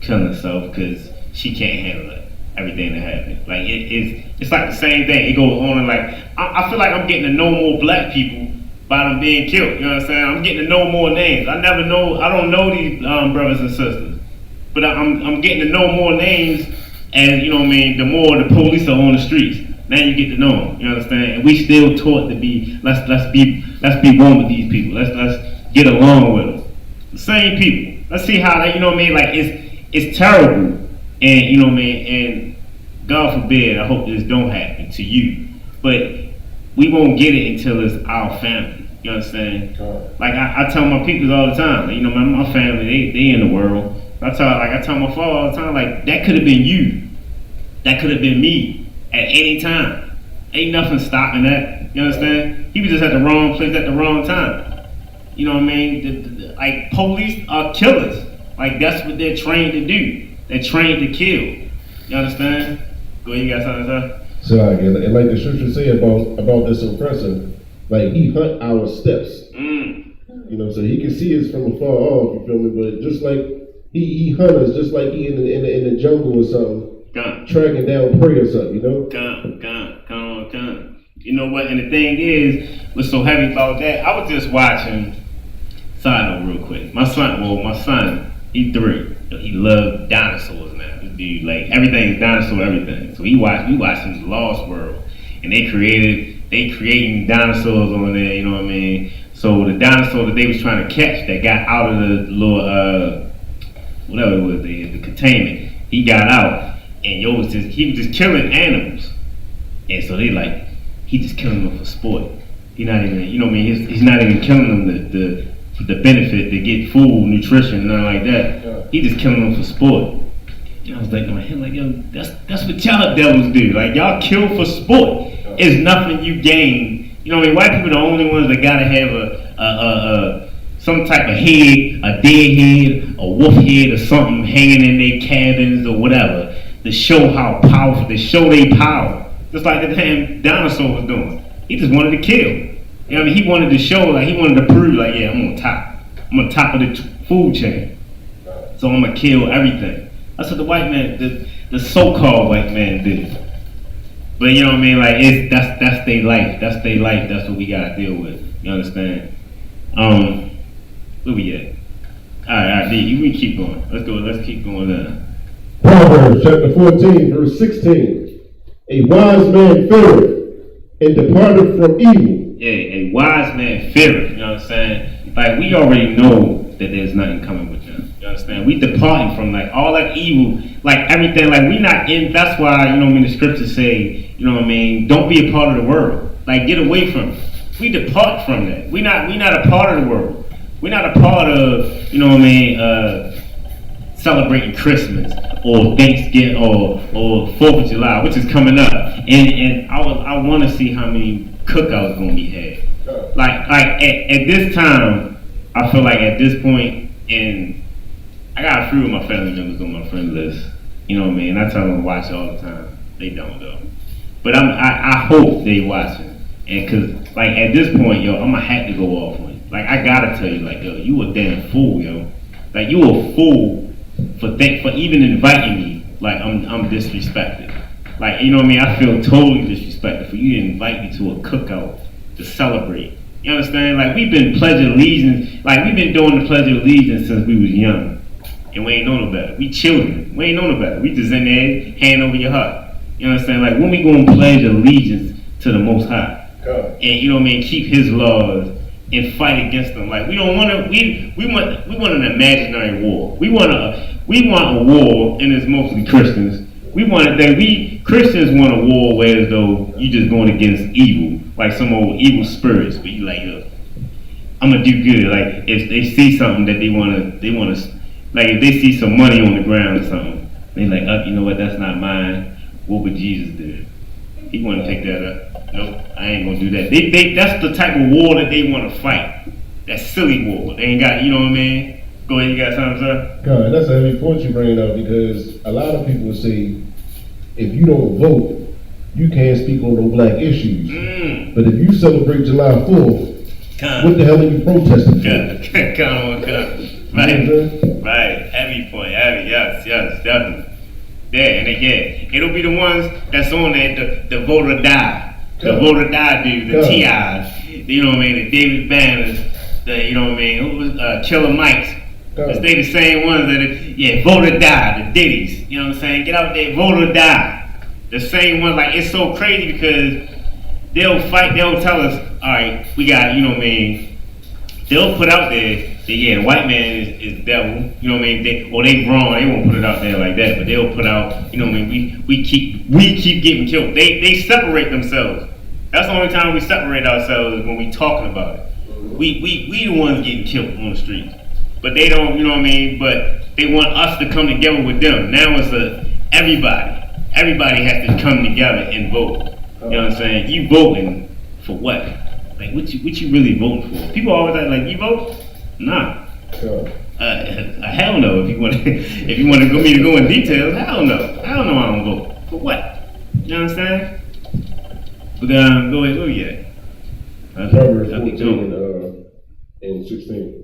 Killing herself because she can't handle it. Everything that happened. Like it's like the same thing. It goes on and like I feel like I'm getting to know more black people by them being killed. You know what I'm saying? I'm getting to know more names. I don't know these brothers and sisters, but I'm getting to know more names. And you know what I mean? The more the police are on the streets, now you get to know them. You understand? And we still taught to be let's be one with these people. Let's get along with them. The same people. Let's see how they. You know what I mean? Like it's terrible. And you know what I mean? And God forbid, I hope this don't happen to you. But we won't get it until it's our family. You understand? Like I tell my people all the time, you know, my family, they in the world. I tell my father all the time, like, that could have been you. That could have been me at any time. Ain't nothing stopping that. You understand? He was just at the wrong place at the wrong time. You know what I mean? Like, police are killers. Like, that's what they're trained to do. They're trained to kill. You understand? Go ahead, you got something to say? So and like the scripture say about this oppressor, like he hunt our steps. You know, so he can see us from afar off, you feel me? But just like he hunt us, just like he in the jungle or something, tracking down prey or something, you know? Come. You know what? And the thing is, what's so heavy about that, I was just watching, side note real quick. My son, he 3. He loved dinosaurs now. This dude, like, everything is dinosaur, everything. So we watching Lost World, and they creating dinosaurs on there. You know what I mean? So the dinosaur that they was trying to catch, that got out of the little whatever it was, the containment, he got out, and he was just killing animals. And so they like, he just killing them for sport. He not even, you know what I mean? He's not even killing them for the benefit to get food, nutrition, nothing like that. Yeah. He just killing them for sport. And I was like, in my head, like, yo, that's what y'all devils do. Like, y'all kill for sport. Yeah. It's nothing you gain. You know what I mean? White people are the only ones that gotta have some type of head, a dead head, a wolf head, or something hanging in their cabins or whatever to show how powerful, to show their power. Just like the damn dinosaur was doing. He just wanted to kill. You know what I mean? He wanted to show, like, he wanted to prove, like, yeah, I'm on top. I'm on top of the food chain. So I'm gonna kill everything. That's what the white man, the so-called white man did. But you know what I mean? Like, that's their life. That's their life. That's what we gotta deal with. You understand? Where we at? All right, D, we keep going. Let's keep going there. Proverbs chapter 14, verse 16. A wise man feareth and departeth from evil. Yeah, a wise man feareth. You know what I'm saying? Like, we already know that there's nothing coming with them. You understand? We departing from, like, all that evil, like, everything. Like, we not in. That's why, you know what I mean, the scriptures say, you know what I mean, don't be a part of the world. Like, get away from it. We depart from that. We not a part of the world. We're not a part of, you know what I mean, celebrating Christmas or Thanksgiving or 4th of July, which is coming up. And I want to see how many cookouts gonna be had. Like at this time, I feel like at this point, and I got a few of my family members on my friend list. You know what I mean? I tell them to watch all the time. They don't though. But I hope they watching. And cause like at this point, yo, I'm gonna have to go off on you. Like, I gotta tell you, like, yo, you a damn fool, yo. Like, you a fool for even inviting me. Like, I'm disrespected. Like, you know what I mean? I feel totally disrespected for you to invite me to a cookout to celebrate. You understand? Like, we've been pledging allegiance. Like, we've been doing the Pledge of Allegiance since we was young. And we ain't know no better. We children. We ain't know no better. We just in there, hand over your heart. You understand? Like, when we gonna pledge allegiance to the Most High? And, you know what I mean? Keep His laws and fight against them. Like, we don't want to. We want an imaginary war. We want a war, and it's mostly Christians. We Christians want a war where as though you just going against evil, like some old evil spirits. But you like, I'm gonna do good. Like, if they see something that they wanna, like, if they see some money on the ground or something, they like, you know what? That's not mine. What would Jesus do? He want to take that up. Nope, I ain't gonna do that. That's the type of war that they want to fight. That silly war. They ain't got, you know what I mean? Go ahead, you got something, sir? God, that's a heavy point you bring up because a lot of people say if you don't vote, you can't speak on no black issues. But if you celebrate July 4th, what the hell are you protesting for? Come on. Right. Heavy point. Yes, definitely. Yeah, and again, it'll be the ones that's on there, the vote or die. The vote or die dudes, the T.I.s, you know what I mean, the David Banners, the, you know what I mean, who was Killer Mike's. They the same ones that, vote or die, the Diddies, you know what I'm saying? Get out there, vote or die. The same ones, like, it's so crazy because they'll tell us, all right, we got, you know what I mean, they'll put out there that, the white man is the devil, you know what I mean, they wrong, they won't put it out there like that, but they'll put out, you know what I mean, we keep getting killed. They separate themselves. That's the only time we separate ourselves is when we talking about it. We the ones getting killed on the street. But they don't, you know what I mean, but they want us to come together with them. Now it's everybody. Everybody has to come together and vote. You know what I'm saying? You voting for what? Like, what you really voting for? People always ask, like, you vote? Nah. Hell no. If you want to go in details, hell no. I don't know I don't vote. For what? You know what I'm saying? But go ahead, where you at? Proverbs 14 and 16.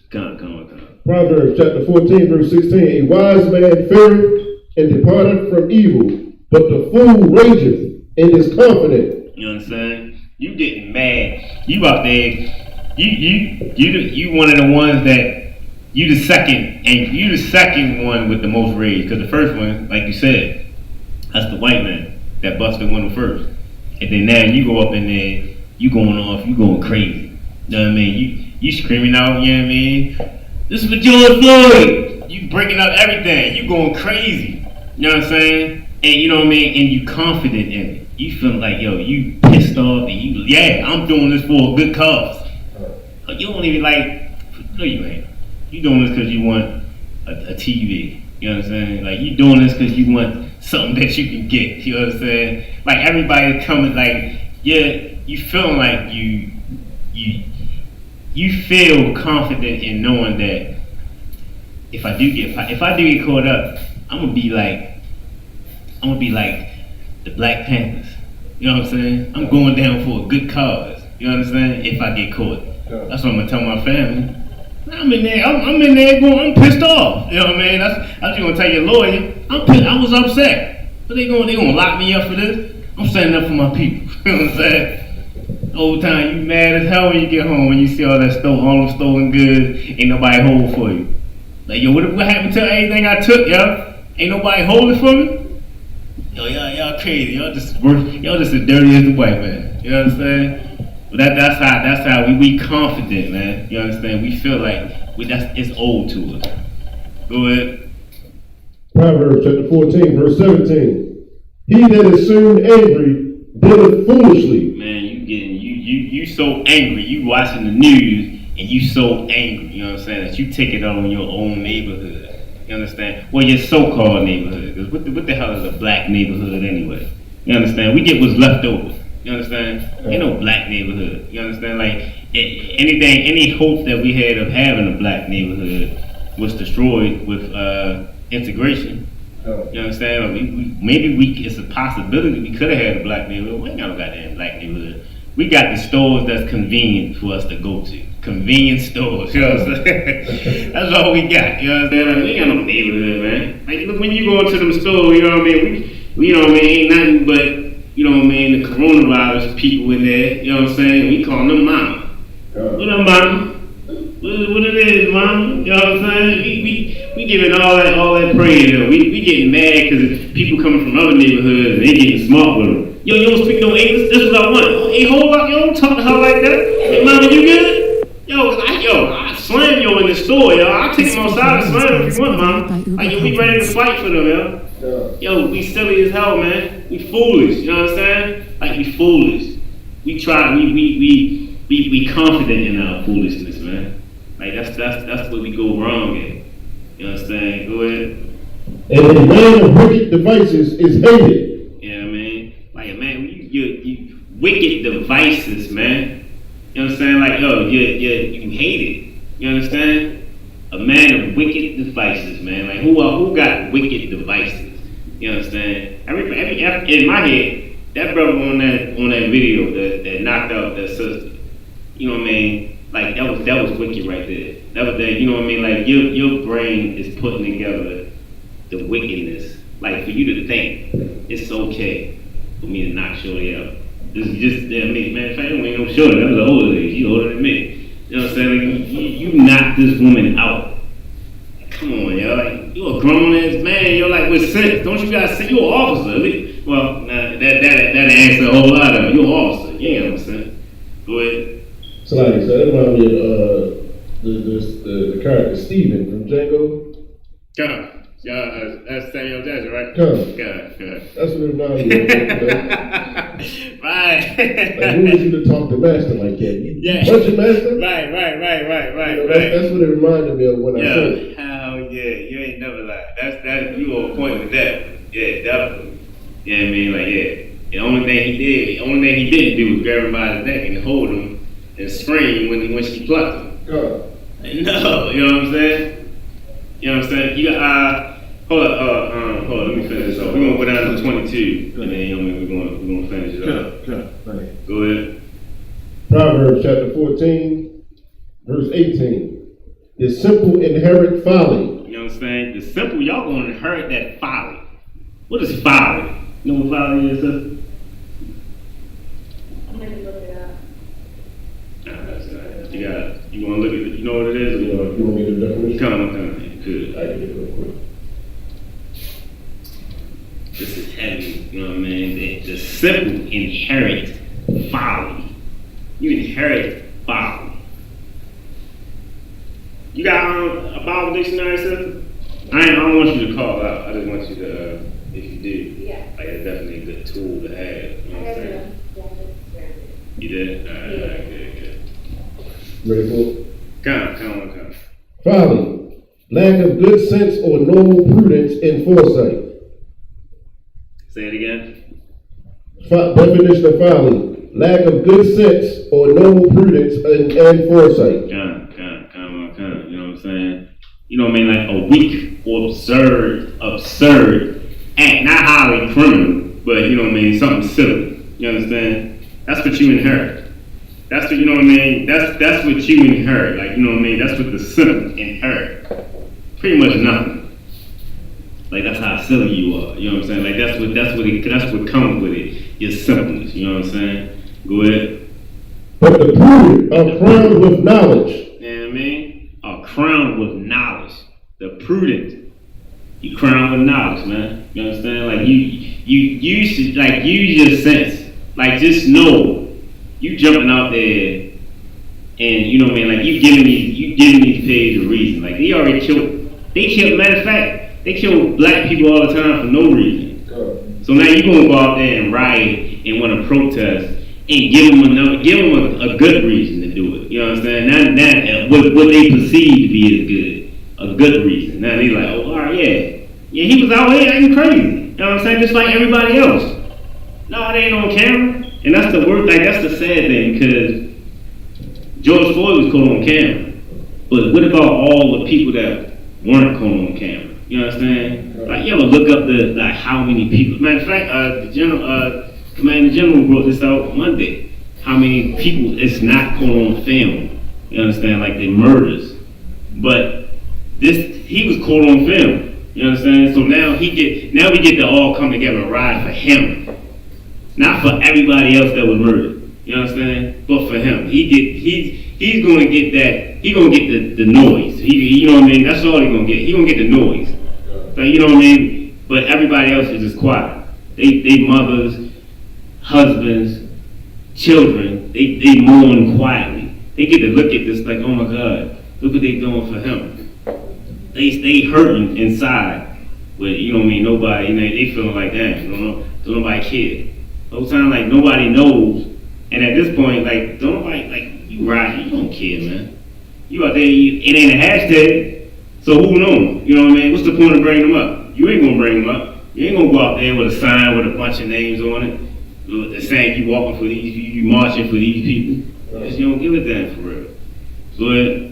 Come on. Proverbs chapter 14, verse 16. A wise man feareth and departeth from evil, but the fool rageth and is confident. You know what I'm saying? You getting mad. You out there. You one of the ones that you the second one with the most rage. Because the first one, like you said, that's the white man that busted window first. And then now you go up in there, you going off, you going crazy. You know what I mean? You screaming out, you know what I mean? This is for George Floyd. You breaking up everything. You going crazy. You know what I'm saying? And you know what I mean? And you confident in it. You feeling like, yo, you pissed off and I'm doing this for a good cause. You don't even no you ain't. You doing this because you want a TV. You know what I'm saying? Like, you doing this because you want something that you can get. You know what I'm saying? Like, everybody coming, like, you feeling like you feel confident in knowing that if I do get caught up, I'm gonna be like the Black Panthers. You know what I'm saying? I'm going down for a good cause. You understand? If I get caught, that's what I'm gonna tell my family. I'm in there going, I'm pissed off. You know what I mean? That's what you gonna tell your lawyer. I'm pissed, I was upset. But they gonna lock me up for this. I'm standing up for my people. You know what I'm saying? The whole time you mad as hell when you get home and you see all them stolen goods, ain't nobody hold for you. Like, yo, what happened to everything I took, yo? Ain't nobody holding for me? Yo, y'all crazy. Y'all just as dirty as the white man. You understand? But that's how we confident, man. You understand? We feel like it's old to us. Go ahead. Proverbs chapter 14, verse 17. He that is soon angry dealeth foolishly. Man, you so angry. You watching the news and you so angry. You know what I'm saying? That you take it on your own neighborhood. You understand? Well, your so-called neighborhood. Because what the hell is a black neighborhood anyway? You understand? We get what's left over. You understand? Ain't no black neighborhood. You understand? Like, any hope that we had of having a black neighborhood was destroyed with integration. You understand? It's a possibility we could have had a black neighborhood. We ain't got no goddamn black neighborhood. We got the stores that's convenient for us to go to. Convenience stores, you know what I'm saying? That's all we got, you know what I'm saying? Like, we ain't got no neighborhood, man. Like, look, when you go into them stores, you know what I mean? We you know what I mean, ain't nothing but, you know what I mean, the coronavirus people in there, you know what I'm saying? We call them mama. What up, mama? What it is, mama? You know what I'm saying? We giving all that praise, you know. We getting mad because people coming from other neighborhoods and they getting smart with them. Yo, you don't speak no English? This is what I want. Hey, hold up, yo, don't talk to her like that. Hey, mama, you good? I slam you in the store, yo. I'll take him outside and slam him if you want, mama. Like, yo, we ready to fight for them, yo. Yo, we silly as hell, man. We foolish, you know what I'm saying? Like, we foolish. We confident in our foolishness, man. Like, that's where we go wrong at. You understand? Go ahead. And the man of wicked devices is hated. Yeah, man. Like, man, you wicked devices, man. You know what I'm saying? Like, yo, you hate it. You understand? a man of wicked devices, man. Like who got wicked devices? You understand? In my head, that brother on that video that knocked out that sister. You know what I mean? Like that was wicked right there. That was that. You know what I mean? Like your brain is putting together the wickedness. Like for you to think it's okay for me to knock Shorty out. This is just me, man. Fam, ain't no Shorty. That was an older lady. She older than me. You know what I'm saying? Like, you knocked this woman out. Come on, yo. Like you a grown ass man. You're like with sense. Don't you guys say you're an officer? Well, nah, that answer a whole lot of it. You're an officer. You ain't understand. Go ahead. So that reminds me of the character Steven from Django. God, that's Samuel Jackson, right? God. That's what it reminds me of. Right. Like, who is you to talk to master like that? Yeah. Punch your master? Right. You know, that's what it reminded me of when I said it. Hell yeah, you ain't never lied. That's you on point with that. Yeah, definitely. You know what I mean? Like, yeah. The only thing he didn't do was grab him by his neck and hold him and scream when she plucked him. God. No, you know what I'm saying? You know what I'm saying? You got hold on, let me finish this off. We're gonna go down to 22 and then we're gonna finish it up. Go ahead. Proverbs chapter 14, verse 18. The simple inherit folly. You know what I'm saying? The simple, y'all gonna inherit that folly. What is folly? You know what folly is, sister? I'm gonna look it up. You want to look at it? You know what it is? You want me to definition? Come on. Good. I can get it real quick. This is heavy. You know what I mean? The simple inherit folly. You inherit folly. You got a Bible dictionary, sister? I don't want you to call out. I just want you to, if you do, like it's definitely a good tool to have. You know what I'm saying? You did? All right, good. Ready for it? Come. Folly, lack of good sense or normal prudence and foresight. Say it again. Definition of folly, lack of good sense or normal prudence and foresight. Come. You know what I'm saying? You know what I mean? Like a weak or absurd act, not highly criminal, but you know what I mean? Something silly. You understand? That's what you inherit. That's what, you know what I mean? That's what you inherit. Like, you know what I mean? That's what the simple inherit. Pretty much nothing. Like, that's how silly you are. You know what I'm saying? Like, that's what comes with it. Your simpleness. You know what I'm saying? Go ahead. But the prudent are crowned with knowledge. You know what I mean? Are crowned with knowledge. The prudent. You crowned with knowledge, man. You understand? Like, you should, like, use your sense. Like, just know. You jumping out there, and you know what I mean. Like you giving these pigs a reason. Like they already killed. Matter of fact, they kill black people all the time for no reason. So now you gonna go out there and riot and want to protest and give them a good reason to do it. You know what I'm saying? Not what they perceive to be as good, a good reason. Now they like, oh, all right, yeah, he was out here acting crazy. You know what I'm saying? Just like everybody else. No, they ain't on camera. And that's the word, like that's the sad thing, because George Floyd was caught on camera. But what about all the people that weren't caught on camera? You understand? Like you ever look up how many people? Matter of fact, the Commander General brought this out Monday. How many people it's not caught on film? You understand? Like the murders. But he was caught on film. You understand? So now we get to all come together and ride for him. Not for everybody else that was murdered. You understand? But for him. He's gonna get that. He's gonna get the noise. You know what I mean? That's all he's gonna get. He's gonna get the noise. But you know what I mean? But everybody else is just quiet. They mothers, husbands, children, they mourn quietly. They get to look at this like, oh my God, look what they doing for him. They hurting inside. But you know what I mean? Nobody, they feeling like that. Don't nobody care. The whole time, like, nobody knows. And at this point, like, don't nobody, like, you ride, you don't care, man. You out there, it ain't a hashtag, so who knows? You know what I mean? What's the point of bringing them up? You ain't gonna bring them up. You ain't gonna go out there with a sign with a bunch of names on it, the saying you walking for these, you marching for these people. Because you don't give a damn for real. Go ahead.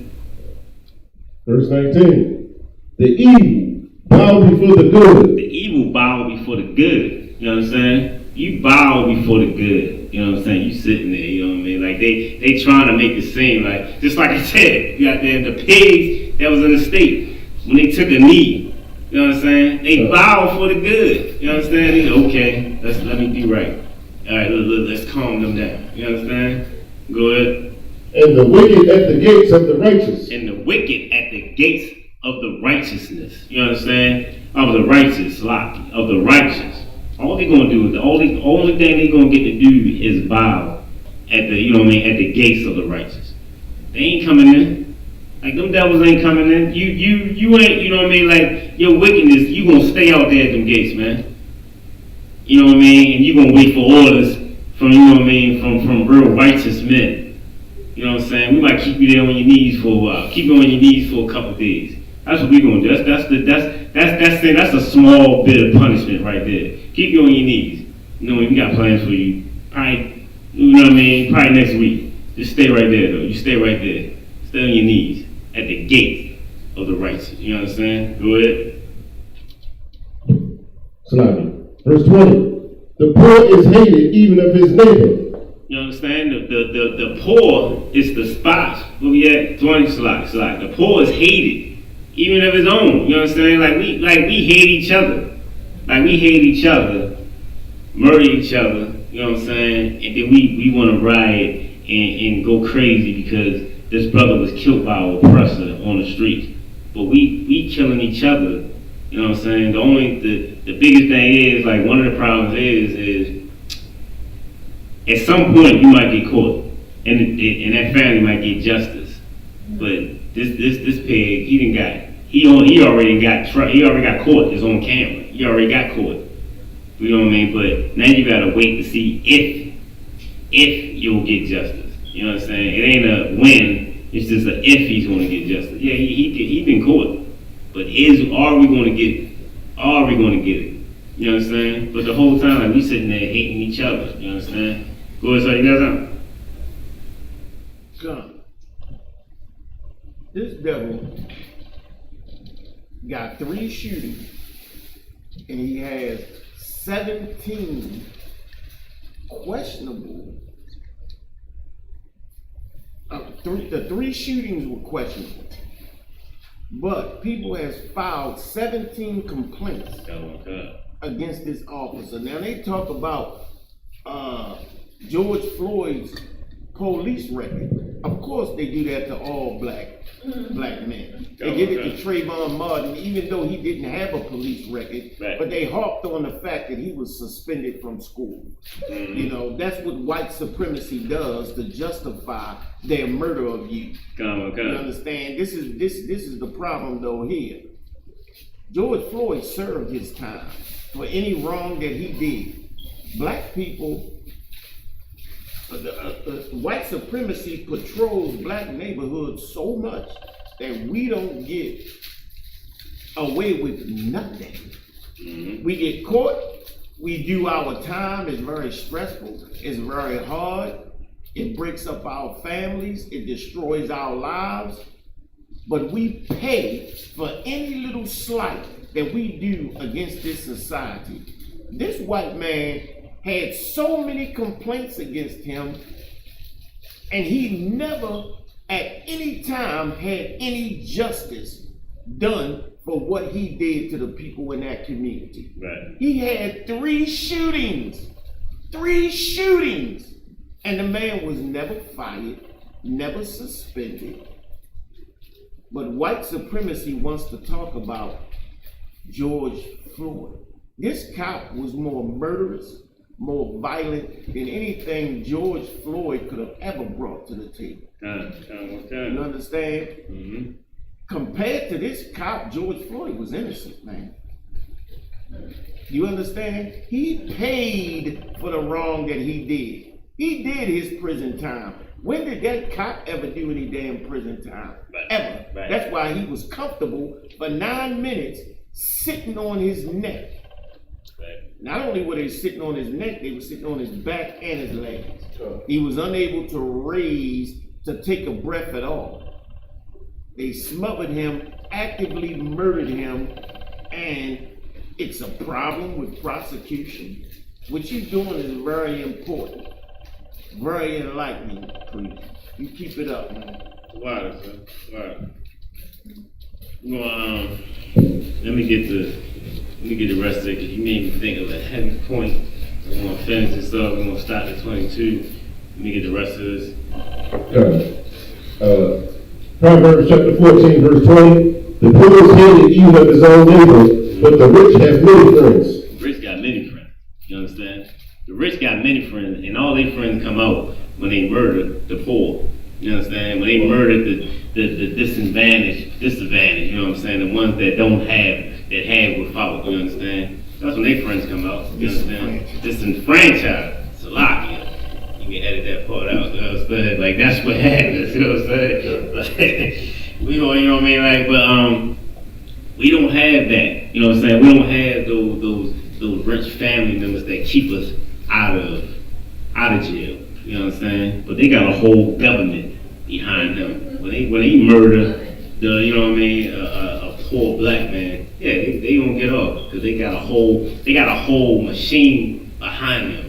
Verse 19. The evil bow before the good. The evil bow before the good. You know what I'm saying? You bow before the good. You know what I'm saying? You sitting there, you know what I mean? Like they trying to make it seem like, just like I said, you got the pigs that was in the state, when they took a knee, you know what I'm saying? They bow for the good. You understand? They go, okay, let me be right. All right, let's calm them down. You understand? Go ahead. And the wicked at the gates of the righteous. And the wicked at the gates of the righteousness. You understand? Of the righteous, of the righteous. All they're gonna do, the only thing they're gonna get to do is bow at the, you know what I mean, at the gates of the righteous. They ain't coming in. Like them devils ain't coming in. You ain't, you know what I mean? Like your wickedness, you gonna stay out there at them gates, man. You know what I mean? And you gonna wait for orders from, you know what I mean, from real righteous men. You know what I'm saying? We might keep you there on your knees for a while. Keep you on your knees for a couple days. That's what we gonna do. That's a small bit of punishment right there. Keep you on your knees. You know, we got plans for you. Alright, you know what I mean? Probably next week. Just stay right there though. You stay right there. Stay on your knees at the gate of the righteous. You understand? Go ahead. Slavi. Verse 20. The poor is hated even of his neighbor. You understand? The poor is the spot. Where we at? 20 slide. The poor is hated, even of his own. You understand? Like we hate each other. Like we hate each other, murder each other. You know what I'm saying? And then we want to riot and go crazy because this brother was killed by an oppressor on the street. But we killing each other. You know what I'm saying? The biggest thing is, like, one of the problems is at some point you might get caught, and that family might get justice. But this pig, he already got caught. It's on camera. He already got caught. You know what I mean? But now you gotta wait to see if you'll get justice. You know what I'm saying? It ain't a when. It's just a if he's gonna get justice. Yeah, he been caught. But are we gonna get it? You know what I'm saying? But the whole time, like, we sitting there hating each other. You understand? Go ahead, so you got something? Son, this devil got 3 shootings, and he has 17 questionable. The 3 shootings were questionable, but people has filed 17 complaints against this officer. Now they talk about George Floyd's police record. Of course they do that to all black men. They did it to Trayvon Martin, even though he didn't have a police record, but they harped on the fact that he was suspended from school. You know, that's what white supremacy does to justify their murder of you. You understand? This is the problem though here. George Floyd served his time for any wrong that he did. Black people, white supremacy patrols black neighborhoods so much that we don't get away with nothing. We get caught, we do our time, it's very stressful, it's very hard, it breaks up our families, it destroys our lives, but we pay for any little slight that we do against this society. This white man had so many complaints against him, and he never at any time had any justice done for what he did to the people in that community. Right. He had 3 shootings, and the man was never fired, never suspended. But white supremacy wants to talk about George Floyd. This cop was more murderous, more violent than anything George Floyd could have ever brought to the table. You understand? Mm-hmm. Compared to this cop, George Floyd was innocent, man. You understand? He paid for the wrong that he did. He did his prison time. When did that cop ever do any damn prison time? Ever. Right. That's why he was comfortable for 9 minutes sitting on his neck. Not only were they sitting on his neck, they were sitting on his back and his legs. He was unable to raise, to take a breath at all. They smothered him, actively murdered him, and it's a problem with prosecution. What you're doing is very important, very enlightening, please. You keep it up, man. Wow, sir. Wow. Well, let me get the rest of it, because you made me think of a heavy point. I'm gonna finish this up. We're gonna stop at 22. Let me get the rest of this. Proverbs chapter 14, verse 20. The poor is hated even of his own neighbor, but the rich have many friends. The rich got many friends. You understand? The rich got many friends, and all their friends come out when they murder the poor. You understand? When they murder the disadvantaged, you know what I'm saying? The ones that don't have, that have without, you understand? That's when their friends come out, you understand? Disenfranchised. It's a lot, you know. You can edit that part out, you know what I'm saying? Like, that's what happens, you know what I'm saying? Like, we don't, you know what I mean? Like, but, we don't have that, you know what I'm saying? We don't have those rich family members that keep us out of jail, you know what I'm saying? But they got a whole government behind them. When they murder you know what I mean, a poor black man, yeah, they gonna get off, because they got a whole machine behind them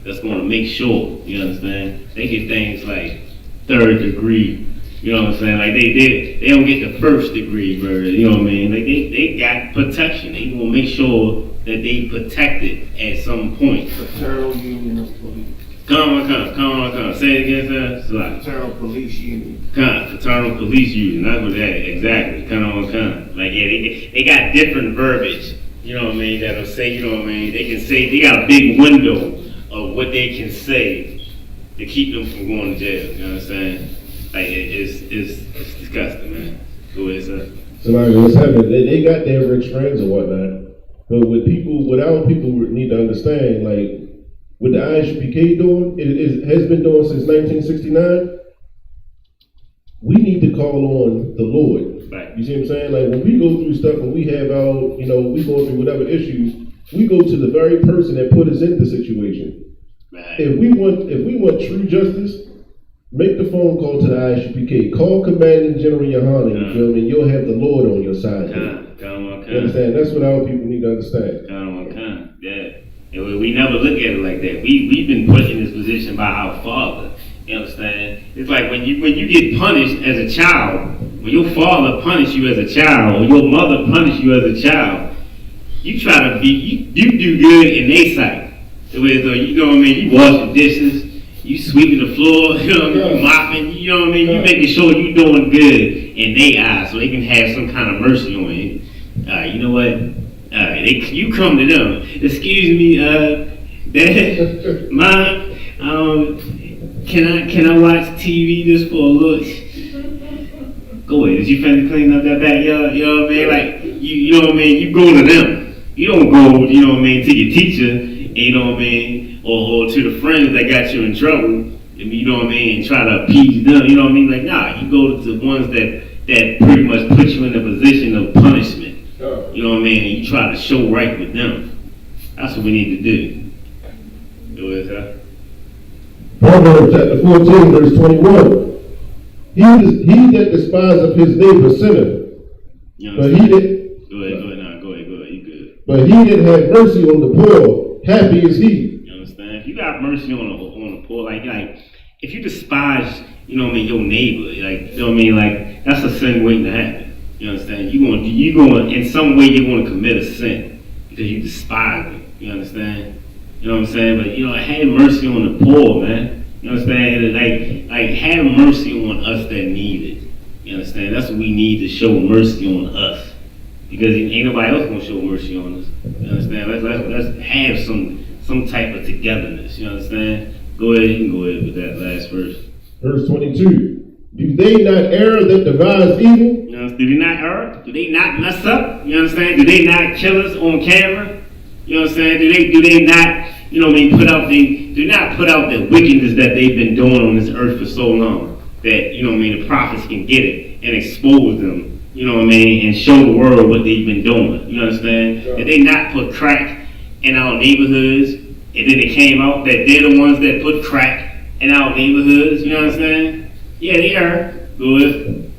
that's gonna make sure, you understand? They get things like third degree, you know what I'm saying? Like they don't get the first degree murder, you know what I mean? Like they got protection. They gonna make sure that they protected at some point. Fraternal Union of Police. Come on. Say it again, sir. Fraternal Police Union. Fraternal Police Union. That's what that, exactly. Come on. Like, yeah, they got different verbiage, you know what I mean, that'll say, you know what I mean, they can say, they got a big window of what they can say to keep them from going to jail, you know what I'm saying? Like, it's disgusting, man. Go ahead, sir. So like what's happening, they got their rich friends or whatnot, but what our people need to understand, like, what the Isupkbmore doing, it has been doing since 1969, we need to call on the Lord. Right. You see what I'm saying? Like, when we go through stuff and we have our, you know, we go through whatever issues, we go to the very person that put us in the situation. Right. If we want true justice, make the phone call to the Isupkbmore. Call Commanding General Yohana, you feel me? You'll have the Lord on your side. You understand? That's what our people need to understand. Yeah. And we never look at it like that. We've been put in this position by our Father. You understand? It's like when you get punished as a child, when your father punished you as a child, or your mother punished you as a child, you try to you do good in their sight. So, you know what I mean? You washing dishes, you sweeping the floor, you know what I mean? You mopping, you know what I mean? You making sure you doing good in their eyes so they can have some kind of mercy on you. You know what? You come to them. Excuse me, Dad, Mom, can I watch TV just for a look? Go ahead. Did you finna clean up that backyard? You know what I mean? Like you know what I mean? You go to them. You don't go, you know what I mean, to your teacher, and you know what I mean, or to the friends that got you in trouble. You know what I mean, and try to appease them. You know what I mean? Like you go to the ones that pretty much put you in a position of punishment. You know what I mean? And you try to show right with them. That's what we need to do. Go ahead, sir. Proverbs chapter 14, verse 21. He that despiseth his neighbor sinneth. But he that Go ahead. You good. But he that had mercy on the poor, happy is he. You understand? If you got mercy on the poor, like if you despise, you know what I mean, your neighbor, like you know what I mean, like that's a sin waiting to happen. You understand? You going in some way you're going to commit a sin because you despise it. You understand? You know what I'm saying? But you know, have mercy on the poor, man. You understand? Like have mercy on us that need it. You understand? That's what we need, to show mercy on us, because ain't nobody else gonna show mercy on us. You understand? Let's have some type of togetherness. You understand? Go ahead. You can go ahead with that last verse. Verse 22. Do they not err that devise evil? You know, do they not err? Do they not mess up? You understand? Do they not kill us on camera? You know what I'm saying? Do they not, you know what I mean, do not put out the wickedness that they've been doing on this earth for so long, that, you know what I mean, the prophets can get it and expose them, you know what I mean, and show the world what they've been doing. You understand? Sure. Did they not put crack in our neighborhoods, and then it came out that they're the ones that put crack in our neighborhoods? You know what I'm saying? Yeah, they are. Good.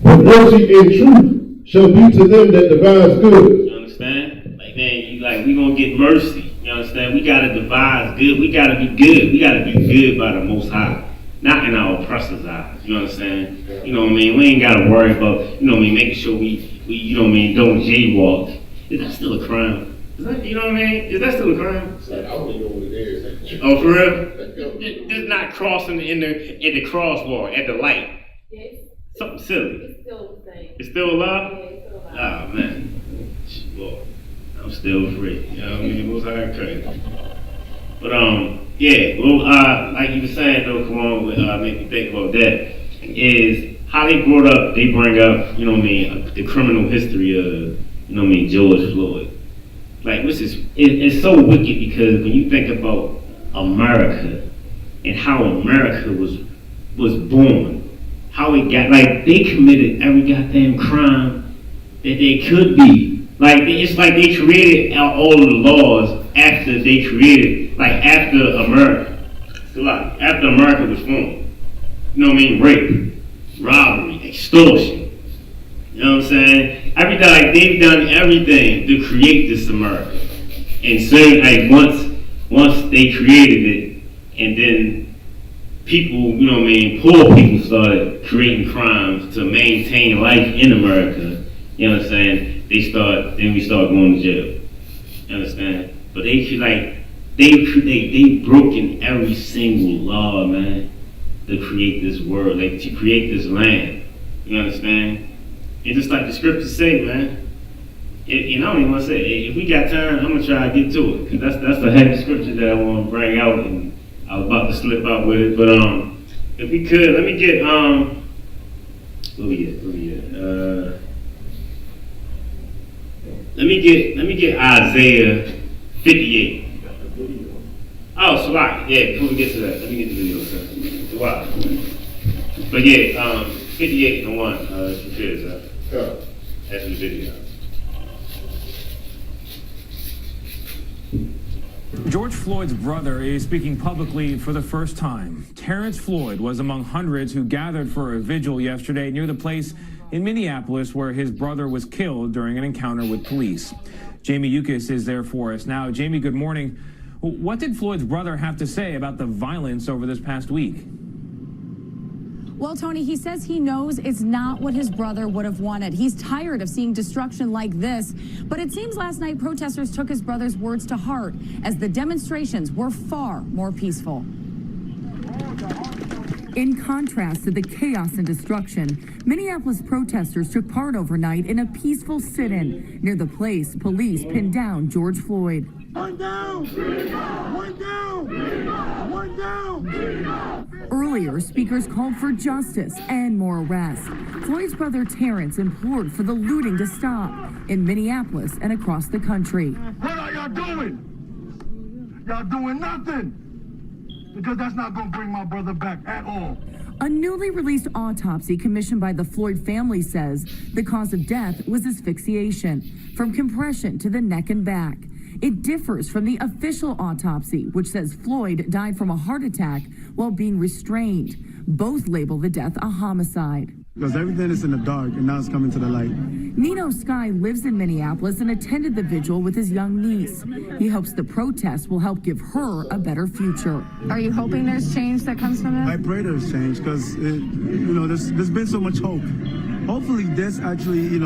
But mercy and truth shall be to them that devise good. You understand? Like, man, you like, we gonna get mercy. You understand? We gotta devise good. We gotta be good. We gotta be good by the Most High, not in our oppressor's eyes. You understand? You know what I mean? We ain't gotta worry about, you know what I mean, making sure we you know what I mean, don't jaywalk. Is that still a crime? Is that, you know what I mean? Is that still a crime? I don't even know what it is. Oh, for real? Just not crossing in the crosswalk at the light. Yes. Something silly. It's still the same. It's still alive? Yeah, it's still alive. Oh man. Well, I'm still free. You know what I mean? Most high crazy. But yeah, well, like you were saying though, come on, make me think about that, is how they bring up, you know what I mean, the criminal history of, you know what I mean, George Floyd. Like, which is, it's so wicked because when you think about America and how America was born, how it got, like, they committed every goddamn crime that they could be. Like, it's like they created all of the laws after they created, like, after America. So, like, after America was formed. You know what I mean? Rape, robbery, extortion. You know what I'm saying? Everything, like, they've done everything to create this America. And so, like, once they created it, and then people, you know what I mean, poor people started creating crimes to maintain life in America, you know what I'm saying? Then we start going to jail. You understand? But they broken every single law, man, to create this world, like to create this land. You understand? And just like the scriptures say, man. And I don't even want to say, if we got time, I'm gonna try to get to it, because that's the heavy scripture that I want to bring out, and I was about to slip out with it. But if we could, let me get Let me get Isaiah 58. Oh, Salak, yeah, before we get to that, let me get the video, sir. Wow. But yeah, 58 and 1, if you could, sir. That's the video. George Floyd's brother is speaking publicly for the first time. Terrence Floyd was among hundreds who gathered for a vigil yesterday near the place in Minneapolis where his brother was killed during an encounter with police. Jamie Yukis is there for us now. Jamie, good morning. What did Floyd's brother have to say about the violence over this past week? Well, Tony, he says he knows it's not what his brother would have wanted. He's tired of seeing destruction like this. But it seems last night protesters took his brother's words to heart as the demonstrations were far more peaceful. In contrast to the chaos and destruction, Minneapolis protesters took part overnight in a peaceful sit-in near the place police pinned down George Floyd. One down! One down! One down! Earlier, speakers called for justice and more arrests. Floyd's brother Terrence implored for the looting to stop in Minneapolis and across the country. What are y'all doing? Y'all doing nothing! Because that's not going to bring my brother back at all. A newly released autopsy commissioned by the Floyd family says the cause of death was asphyxiation from compression to the neck and back. It differs from the official autopsy, which says Floyd died from a heart attack while being restrained. Both label the death a homicide. Because everything is in the dark and now it's coming to the light. Nino Sky lives in Minneapolis and attended the vigil with his young niece. He hopes the protest will help give her a better future. Are you hoping there's change that comes from it? I pray there's change because, there's been so much hope. Hopefully this actually,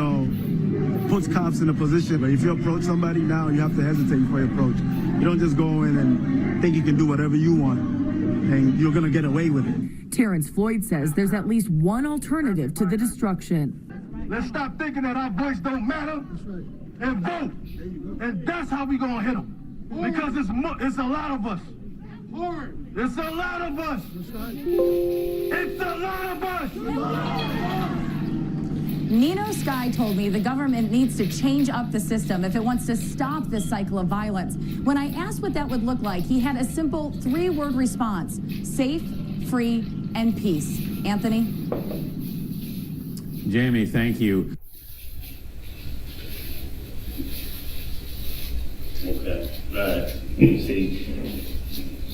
puts cops in a position where if you approach somebody now, you have to hesitate before you approach. You don't just go in and think you can do whatever you want and you're going to get away with it. Terrence Floyd says there's at least one alternative to the destruction. Let's stop thinking that our voice don't matter and vote. And that's how we going to hit them. Because it's a lot of us. It's a lot of us. It's a lot of us. Nino Sky told me the government needs to change up the system if it wants to stop this cycle of violence. When I asked what that would look like, he had a simple 3-word response: safe, free, and peace. Anthony? Jamie, thank you. Okay, right. See,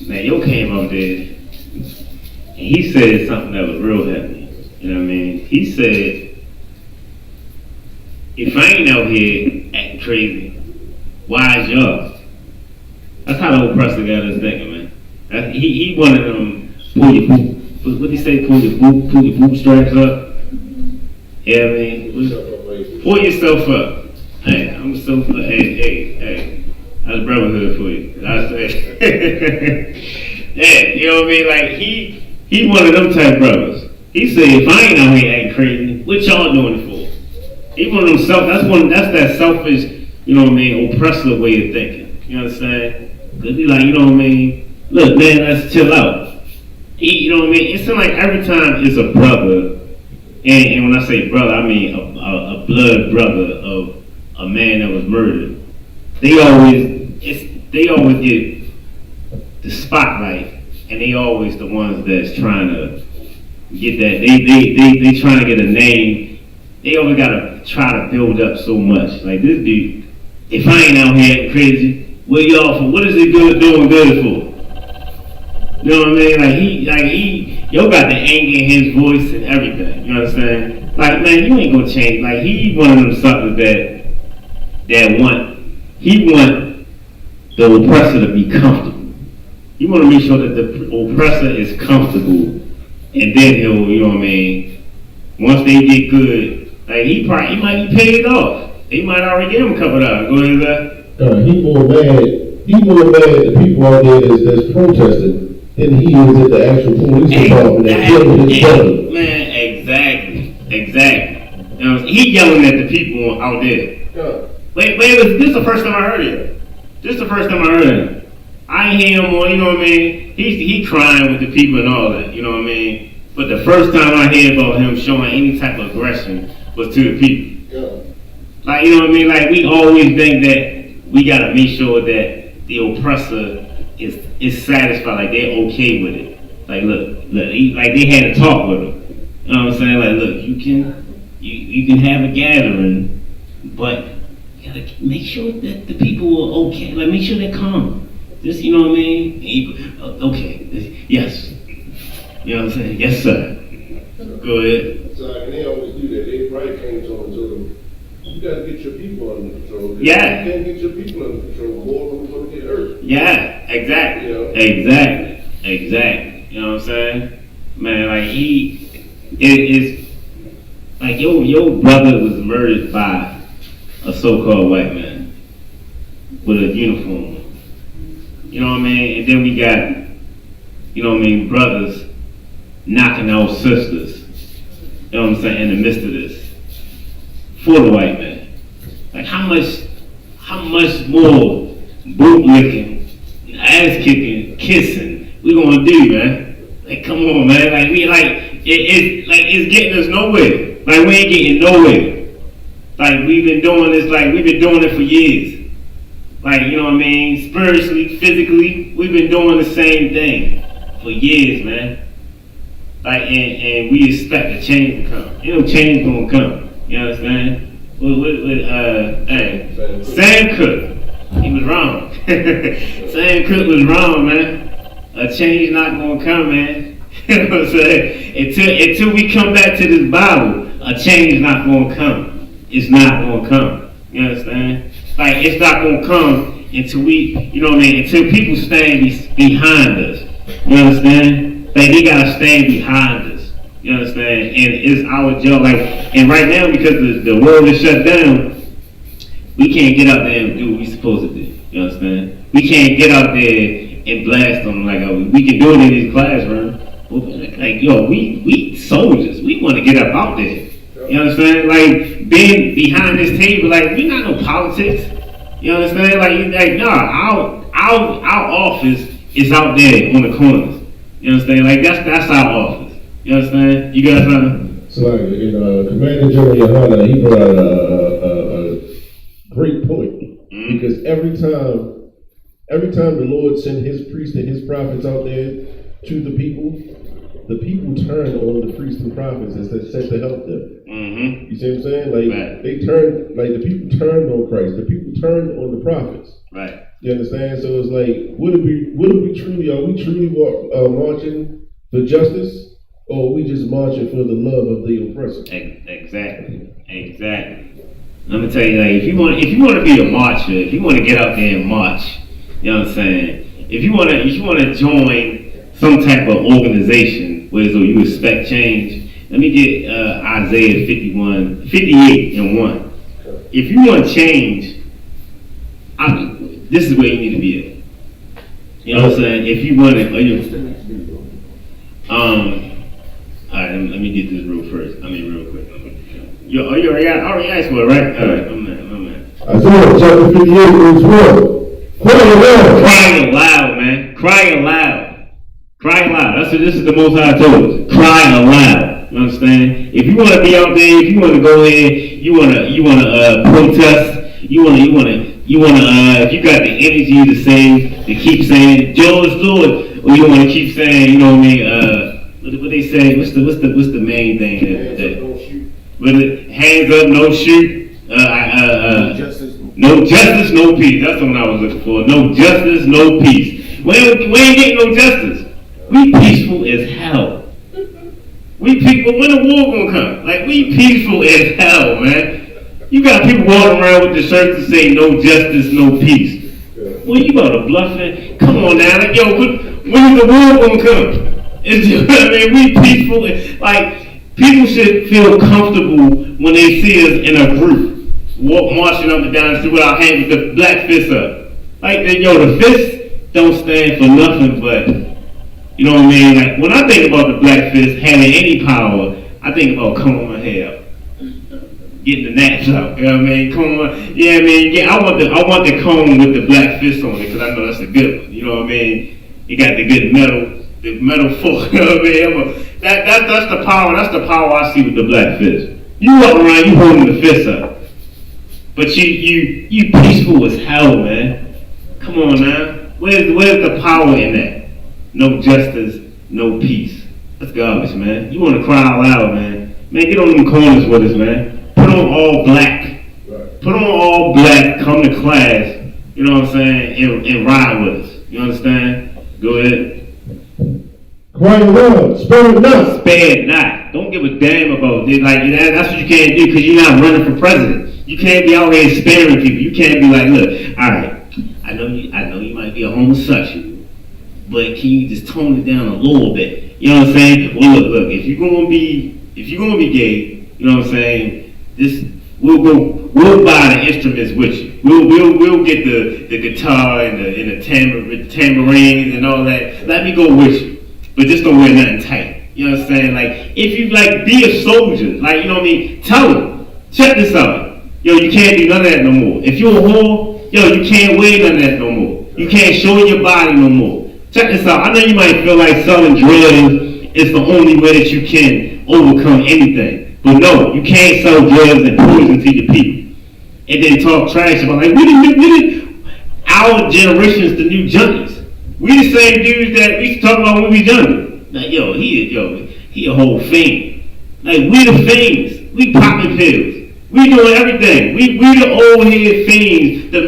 now Yo came up there and he said something that was real heavy. You know what I mean? He said if I ain't out here acting crazy, why is y'all? That's how the oppressor got us thinking, man. He one of them pull your what he say? Pull your bootstraps up. Yeah, I mean, pull yourself up. Hey, I'm so hey. That's brotherhood for you. I say, yeah, you know what I mean? Like he one of them type brothers. He said, if I ain't out here acting crazy, what y'all doing it for? He one of them that's that selfish, you know what I mean, oppressive way of thinking. You understand? Cause he like, you know what I mean? Look, man, let's chill out. You know what I mean? It seems like every time it's a brother, and when I say brother, I mean a blood brother of a man that was murdered. They always get the spotlight, and they always the ones that's trying to get that. They trying to get a name. They always gotta try to build up so much. Like this dude, if I ain't out here acting crazy, what y'all for? What is it doing good for? You know what I mean? Like he, yo got the anger in his voice and everything. You understand? Like man, you ain't gonna change. Like he one of them suckers that want the oppressor to be comfortable. You want to make sure that the oppressor is comfortable, and then he'll, you know what I mean. Once they get good, like he might be paid off. He might already give him a couple dollars. Go ahead, Zach. He more mad at the people out there that's protesting than he is at the actual police department that's killing his brother. Man, exactly. You know, he yelling at the people out there. Yeah. Wait, this is the first time I heard it. This is the first time I heard it. I ain't hear him more, you know what I mean? He crying with the people and all that, you know what I mean? But the first time I heard about him showing any type of aggression was to the people. Yeah. Like, you know what I mean? Like, we always think that we gotta make sure that the oppressor is satisfied, like they're okay with it. Like, look, like they had a talk with him. You know what I'm saying? Like, look, you can have a gathering, but you gotta make sure that the people are okay. Like, make sure they're calm. Just, you know what I mean? Okay, yes. You know what I'm saying? Yes, sir. Go ahead. So, like, and they always do that. They probably came to him and told him, you gotta get your people under control. Yeah. You can't get your people under control, more than we're gonna get hurt. Yeah, exactly. You know? Exactly. You know what I'm saying? Man, like it's like your brother was murdered by a so-called white man with a uniform. You know what I mean? And then we got, you know what I mean, brothers knocking out sisters. You know what I'm saying? In the midst of this. For the white man. Like how much more bootlicking, ass kicking, kissing we gonna do, man? Like come on, man. Like we it's getting us nowhere. Like we ain't getting nowhere. Like we've been doing it for years. Like, you know what I mean? Spiritually, physically, we've been doing the same thing for years, man. Like and we expect a change to come. You know, change gonna come. You understand? Sam Cooke, he was wrong. Sam Cooke was wrong, man. A change not gonna come, man. You know what I'm saying? Until we come back to this Bible, a change not gonna come. It's not gonna come. You understand? Like it's not gonna come until we, you know what I mean? Until people stand behind us. You understand? Like they gotta stand behind us. You understand? And it's our job. Like, and right now because the world is shut down, we can't get out there and do what we supposed to do. You understand? We can't get out there and blast them like we can do it in these classrooms. Like yo, we soldiers. We want to get up out there. You understand? Like being behind this table, like we not no politics. You understand? Like nah, our office is out there on the corners. You understand? Like that's our office. You understand? You got something? So like Commander General Yohana, he brought out a great point because every time the Lord sent His priests and His prophets out there to the people turned on the priests and prophets and said to help them. Mm-hmm. You see what I'm saying? Like right. they turned, like the people turned on Christ. The people turned on the prophets. Right. You understand? So it's like, are we truly marching for justice? Or are we just marching for the love of the oppressor? Exactly. I'm gonna tell you, like, if you want to be a marcher, if you want to get out there and march, you know what I'm saying? If you want to join some type of organization where so you expect change, let me get Isaiah 58:1. If you want change, this is where you need to be at. You know what I'm saying? If you want to, all right, let me get this real quick. You already asked for it, right? All right, my man. Isaiah chapter 58 verse 1. Crying aloud, man. Crying aloud. This is the Most High told us. Crying aloud. You understand? If you want to be out there, if you want to go ahead, you want to protest, you want to, if you got the energy to keep saying, Joe, let's do it, or you want to keep saying, you know what I mean? What they say? What's the main thing? Hands up, no shoot. No justice, no peace. That's the one I was looking for. No justice, no peace. We ain't getting no justice. We peaceful as hell. We people. When the war gonna come? Like, we peaceful as hell, man. You got people walking around with the shirts that say no justice, no peace. Well, you about to bluffing? Come on now, like, yo, when is the war gonna come? It's just, I mean, we peaceful. Like, people should feel comfortable when they see us in a group, marching up and down the street with our hands with the black fists up. Like, the fists don't stand for nothing but, you know what I mean? Like, when I think about the black fist having any power, I think about combing my hair up, getting the gnats out. You know what I mean? I want the comb with the black fist on it because I know that's a good one. You know what I mean? You got the good metal fork. You know what I mean? That's the power. That's the power I see with the black fist. You walk around, you holding the fist up, but you peaceful as hell, man. Come on now. Where's the power in that? No justice, no peace. That's garbage, man. You want to cry out loud, man. Man, get on them corners with us, man. Put on all black. Put on all black, come to class, you know what I'm saying, and ride with us. You understand? Go ahead. Cry aloud, spare it not. Spare it not. Don't give a damn about it. Like, that's what you can't do because you're not running for president. You can't be out here sparing people. You can't be like, look, all right, I know you might be a homosexual, but can you just tone it down a little bit? You know what I'm saying? Well, look, if you're gonna be gay, you know what I'm saying? We'll buy the instruments with you. We'll get the guitar and the tambourines and all that. Let me go with you, but just don't wear nothing tight. You know what I'm saying? Like, if you like be a soldier, like, you know what I mean? Tell them, check this out. Yo, you can't do none of that no more. If you're a whore, yo, you can't wear none of that no more. You can't show your body no more. Check this out. I know you might feel like selling drugs is the only way that you can overcome anything. But no, you can't sell drugs and poison to your people. And then talk trash about, like, our generation's the new junkies. We the same dudes that we used to talk about when we was younger. Like, he a whole fiend. Like, we the fiends. We popping pills. We doing everything. We the old head fiends. The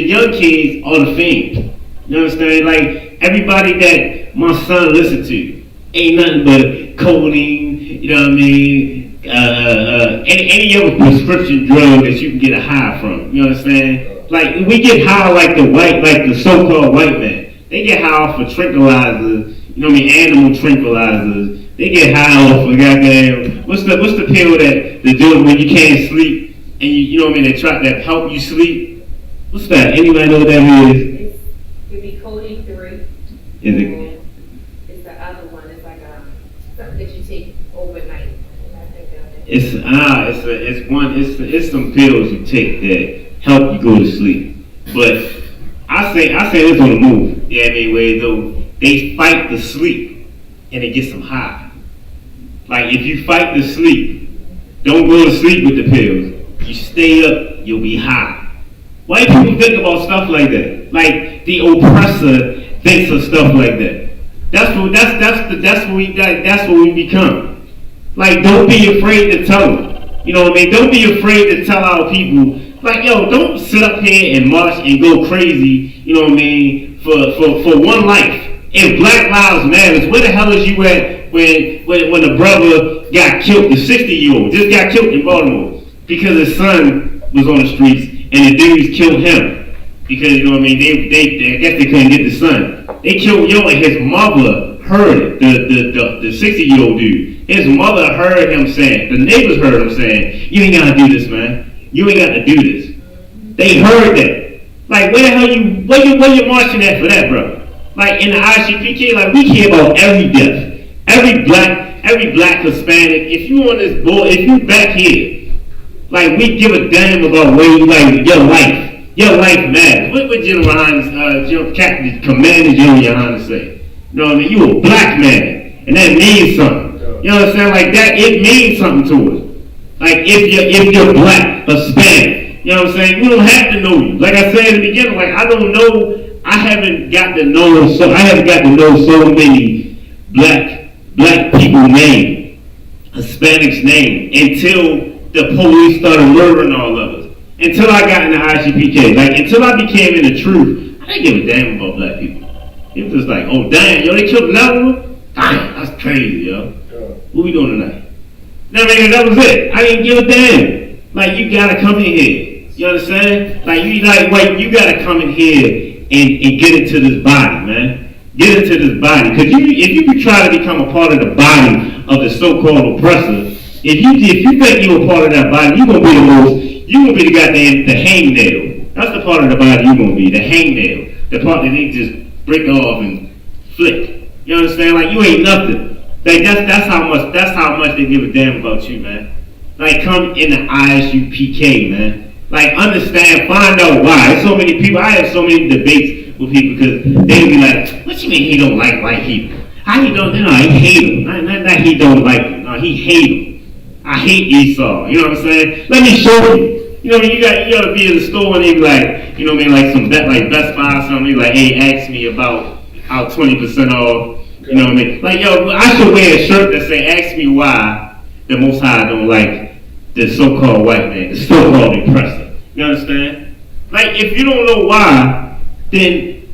young kids are the fiends. You understand? Like, everybody that my son listens to ain't nothing but codeine, you know what I mean? Any other prescription drug that you can get a high from. You understand? Like, we get high like the so-called white man. They get high off of tranquilizers, you know what I mean? Animal tranquilizers. They get high off of goddamn, what's the pill that they do when you can't sleep and you know what I mean? They try to help you sleep. What's that? Anybody know what that is? It'd be codeine 3. Is it? It's the other one. It's like something that you take overnight. It's some pills you take that help you go to sleep. But I say this on the move. Yeah, I mean, where though they fight the sleep and it gets them high. Like, if you fight the sleep, don't go to sleep with the pills. You stay up, you'll be high. White people think about stuff like that. Like, the oppressor thinks of stuff like that. That's what we become. Like, don't be afraid to tell them. You know what I mean? Don't be afraid to tell our people. Like, yo, don't sit up here and march and go crazy, you know what I mean, for one life. If Black Lives Matter, where the hell is you at when the brother got killed, the 60-year-old just got killed in Baltimore? because his son was on the streets and the dudes killed him because you know what I mean. They I guess they couldn't get the son. They killed Yo, and his mother heard it. The 60-year-old dude. His mother heard him saying. The neighbors heard him saying, "You ain't gotta do this, man. You ain't got to do this." They heard that. Like, where the hell where you marching at for that, bro? Like in the ISUPK, like we care about every death, every black Hispanic. If you on this board, if you back here, like we give a damn about where you like your life matters. What General Hines, Captain Commander General Hines say? You know what I mean? You a black man, and that means something. You know what I'm saying? Like that, it means something to us. Like if you're black, Hispanic, you know what I'm saying? We don't have to know you. Like I said in the beginning, like I haven't got to know so many black people name, Hispanics name until the police started murdering all of us. Until I got in the ICPK, like until I became in the truth, I didn't give a damn about black people. It was just like, oh damn, yo, they killed another one? Damn, that's crazy, yo. What we doing tonight? Now, man, that was it. I didn't give a damn. Like, you gotta come in here. You understand? Like, you gotta come in here and get into this body, man. Get into this body. Because if you try to become a part of the body of the so-called oppressor, if you think you're a part of that body, you're gonna be the goddamn, the hangnail. That's the part of the body you're gonna be, the hangnail. The part that they just break off and flick. You understand? Like, you ain't nothing. Like that's how much they give a damn about you, man. Like come in the ISUPK, man. Like understand, find out why. There's so many people. I have so many debates with people because they'll be like, "What you mean he don't like white people? How he don't? No, he hate them. Not he don't like them. No, he hate them. I hate Esau. You know what I'm saying? Let me show you. You know what I mean? You gotta be in the store and they be like, you know what I mean? Like some like Best Buy or something. They be like, hey, ask me about how 20% off. You know what I mean? Like, yo, I should wear a shirt that say, ask me why the Most High don't like the so-called white man, the so-called oppressor. You understand? Like, if you don't know why, then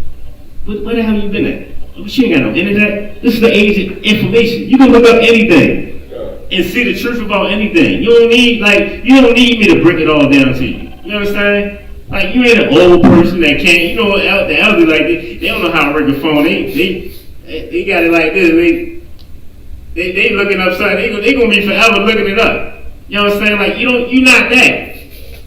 where the hell you been at? She ain't got no internet. This is the age of information. You can look up anything and see the truth about anything. You don't need me to break it all down to you. You understand? Like, you ain't an old person that can't, you know, the elderly, like, they don't know how to work a phone. They got it like this. They looking up something. They gonna be forever looking it up. You know what I'm saying? Like you're not that.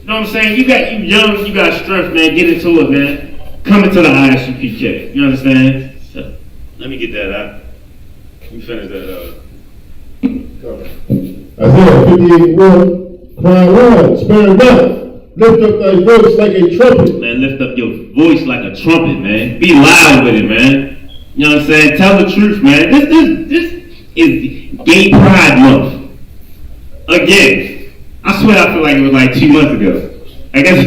You know what I'm saying? You young, you got strength, man. Get into it, man. Come into the ISUPK. You understand? So, let me get that out. Let me finish that up. Isaiah 58:1. Cry loud, spare not. Lift up thy voice like a trumpet. Man, lift up your voice like a trumpet, man. Be loud with it, man. You know what I'm saying? Tell the truth, man. This is Gay Pride Month. Again. I swear I feel like it was like 2 months ago. I guess.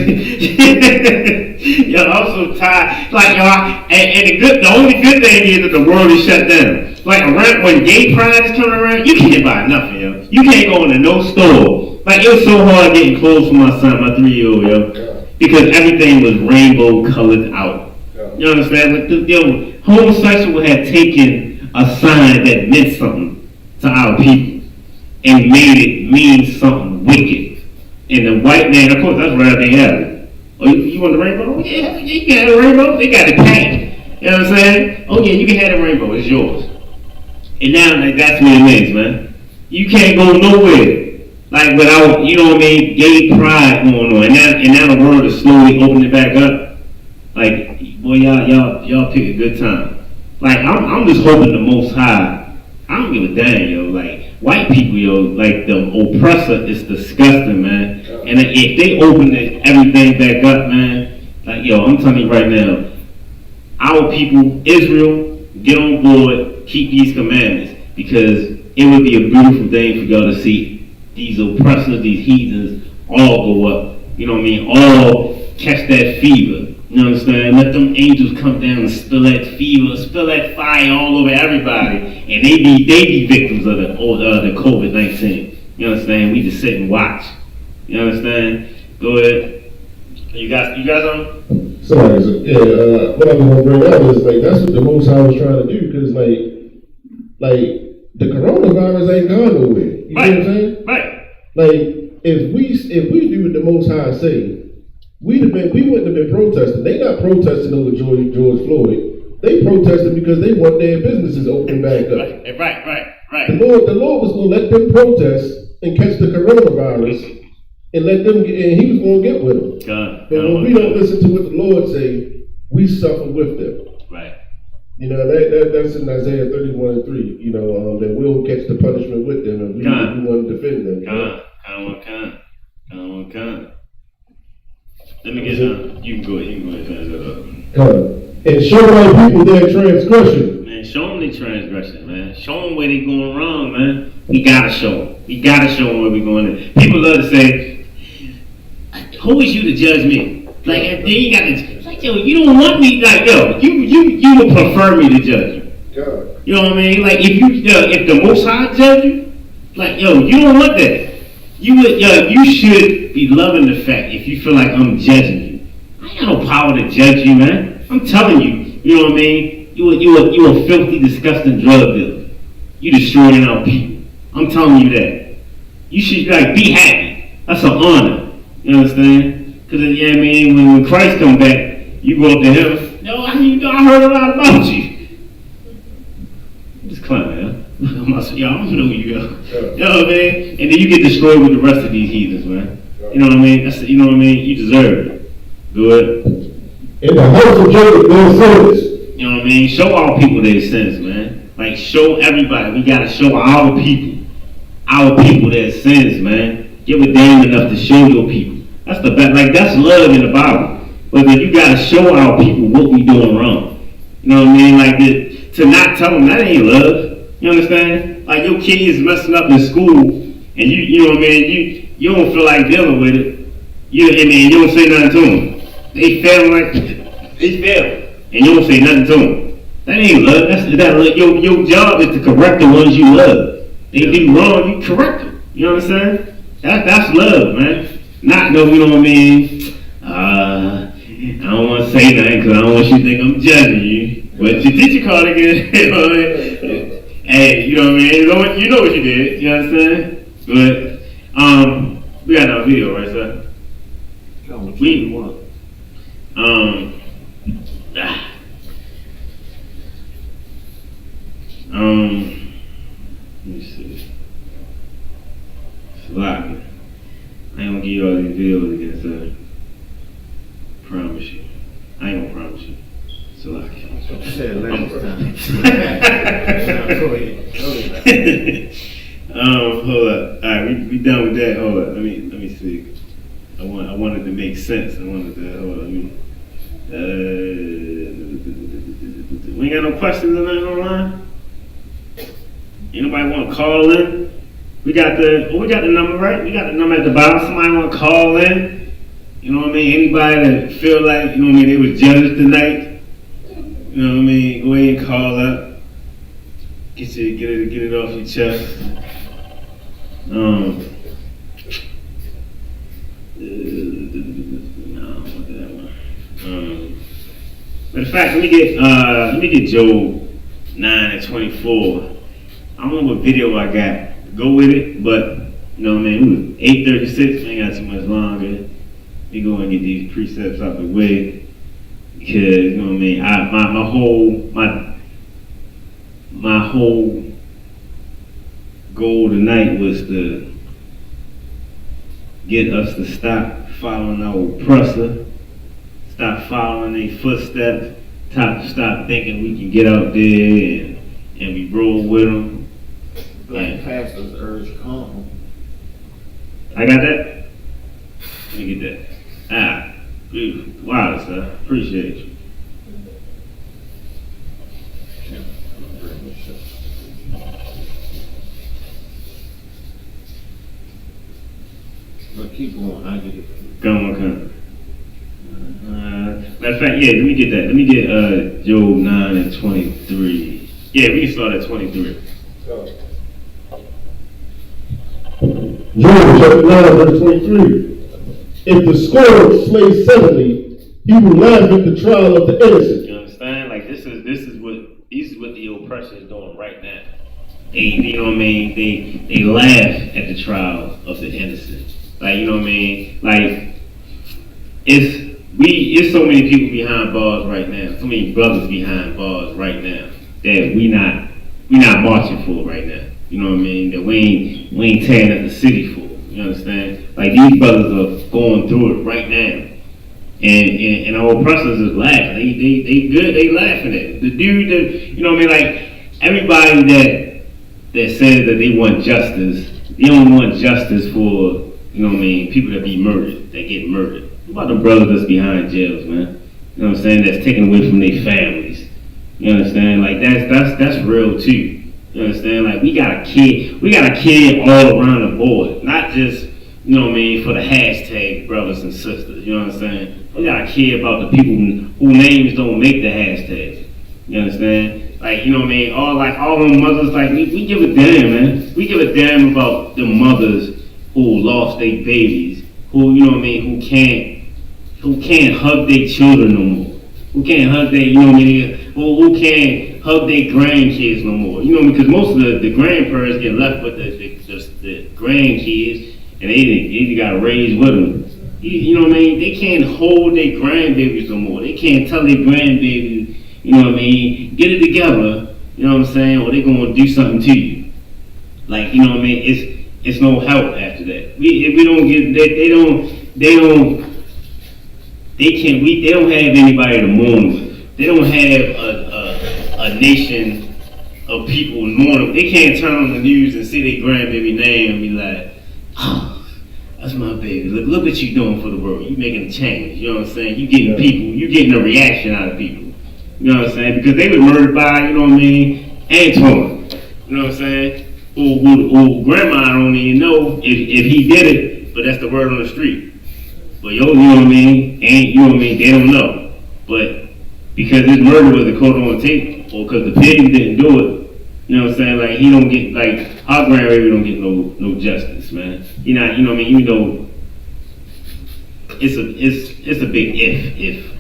Yo, I'm so tired. Like, yo, the only good thing is that the world is shut down. Like, around when Gay Pride is coming around, you can't buy nothing, yo. You can't go into no store. Like, it was so hard getting clothes for my son, my 3-year-old, yo. Because everything was rainbow colored out. You understand? But homosexual had taken a sign that meant something to our people and made it mean something wicked. And the white man, of course, that's where they have it. Oh, you want the rainbow? Yeah, you can have the rainbow. They got the paint. You know what I'm saying? Oh yeah, you can have the rainbow. It's yours. And now that's what it is, man. You can't go nowhere like without, you know what I mean, gay pride going on. And now the world is slowly opening back up. Like, boy, y'all pick a good time. Like, I'm just hoping the Most High, I don't give a damn, yo. Like, white people, yo, like, the oppressor is disgusting, man. And if they open everything back up, man, like, yo, I'm telling you right now, our people, Israel, get on board, keep these commandments, because it would be a beautiful thing for y'all to see these oppressors, these heathens, all go up. You know what I mean? All catch that fever. You understand? Let them angels come down and spill that fever, spill that fire all over everybody, and they be victims of the COVID-19. You understand? We just sit and watch. You understand? Go ahead. You guys on? Sorry, what I'm gonna bring up is like that's what the Most High was trying to do, because like the coronavirus ain't gone nowhere. You know what I'm saying? Right. Like if we do what the Most High say, we wouldn't have been protesting. They not protesting over George Floyd. They protested because they want their businesses open back up. Right. The Lord was going to let them protest and catch the coronavirus and let them get, and he was going to get with them. But when we don't listen to what the Lord say, we suffer with them. Right. You know, that's in Isaiah 31:3. You know, that we'll catch the punishment with them, and we want to defend them. Let me get you can go ahead. And show our people their transgression. Man, show them their transgression, man. Show them where they going wrong, man. We gotta show them. We gotta show them where we going. People love to say, "Who is you to judge me?" Like, and then you gotta, like, yo, you don't want me, like, yo, you would prefer me to judge you. God. You know what I mean? Like, if the Most High judge you, like, yo, you don't want that. You should be loving the fact if you feel like I'm judging you. I ain't got no power to judge you, man. I'm telling you. You know what I mean? You a filthy, disgusting drug dealer. You destroying our people. I'm telling you that. You should, like, be happy. That's an honor. You understand? Because, you know what I mean? When Christ come back, you go up to him. Yo, I heard a lot about you. Just clown, man. Y'all, I don't know who you are. You know what I mean? And then you get destroyed with the rest of these heathens, man. You know what I mean? You know what I mean? You deserve it. Good. In the house of Jacob, their sins. You know what I mean? Show our people their sins, man. Like, show everybody. We gotta show our people their sins, man. Give a damn enough to show your people. That's the best. Like, that's love in the Bible. But then you gotta show our people what we doing wrong. You know what I mean? Like, to not tell them, that ain't love. You understand? Like, your kid is messing up in school, and you know what I mean? You don't feel like dealing with it. You don't say nothing to them. They fail, and you don't say nothing to them. That ain't love. Your job is to correct the ones you love. They do wrong, you correct them. You know what I'm saying? That's love, man. Not no, you know what I mean? I don't want to say nothing because I don't want you to think I'm judging you. But you did your call again. You know what I mean? Hey, you know what I mean? You know what you did. You understand? But we got no video, right, sir? We want. Let me see. Sloppy. I ain't gonna give you all these videos again, sir. Promise you. I ain't gonna promise you. Sloppy. Said last time. Go ahead. Hold up. All right, we done with that. Hold up. Let me see. I wanted to make sense. Hold on. We ain't got no questions or nothing online. Anybody want to call in? We got the number, right? We got the number at the bottom. Somebody want to call in? You know what I mean? Anybody that feel like, you know what I mean, they was judged tonight? You know what I mean? Go ahead and call up. Get it off your chest. Matter of fact, let me get Job 9:24. I don't know what video I got to go with it, but you know what I mean. It was 8:36. I ain't got too much longer. We go and get these precepts out the way because you know what I mean. My whole goal tonight was to get us to stop following our oppressor. Stop following their footsteps. Stop thinking we can get out there and we roll with them. Black pastors urge calm. I got that? Let me get that. Wow, sir. Appreciate you. But keep going. I get it. Come. Matter of fact, yeah, let me get that. Let me get Job 9:23. Yeah, we can start at 23. Job chapter 9, verse 23. If the scourge slay 70, he will laugh at the trial of the innocent. You understand? Like this is what the oppressor is doing right now. You know what I mean? They laugh at the trial of the innocent. Like, you know what I mean? Like, it's so many people behind bars right now, so many brothers behind bars right now that we not marching for right now. You know what I mean? That we ain't tearing up the city for. You understand? Like, these brothers are going through it right now. And our oppressors is laughing. They good, they laughing at it. The dude that, you know what I mean? Like, everybody that says that they want justice, they don't want justice for, you know what I mean, people that be murdered, that get murdered. What about the brothers that's behind jails, man? You know what I'm saying? That's taken away from their families. You understand? Like, that's real too. You understand? Like, we gotta care all around the board, not just, you know what I mean, for the hashtag brothers and sisters. You know what I'm saying? We gotta care about the people whose names don't make the hashtag. You understand? Like, you know what I mean? All them mothers, like, we give a damn, man. We give a damn about the mothers who lost their babies, who, you know what I mean, who can't hug their children no more. Who can't hug their, you know what I mean, who can't hug their grandkids no more. You know, because most of the grandparents get left with the grandkids, and they got raised with them. You know what I mean? They can't hold their grandbabies no more. They can't tell their grandbabies, you know what I mean, get it together, you know what I'm saying, or they're going to do something to you. Like, you know what I mean? It's no help after that. If we don't get that, they don't have anybody to mourn with. They don't have a nation of people mourning. They can't turn on the news and see their grandbaby name and be like, oh, that's my baby. Look what you doing for the world. You making a change. You know what I'm saying? You getting people. You getting a reaction out of people. You know what I'm saying? Because they were murdered by, you know what I mean, Antoine. You know what I'm saying? Who grandma don't even know if he did it, but that's the word on the street. But you know what I mean? And you know what I mean? They don't know. But because this murder was caught on tape, or because the pig didn't do it, you know what I'm saying? Like, he don't get, like, our grandbaby don't get no justice, man. You know what I mean? Even though it's a big if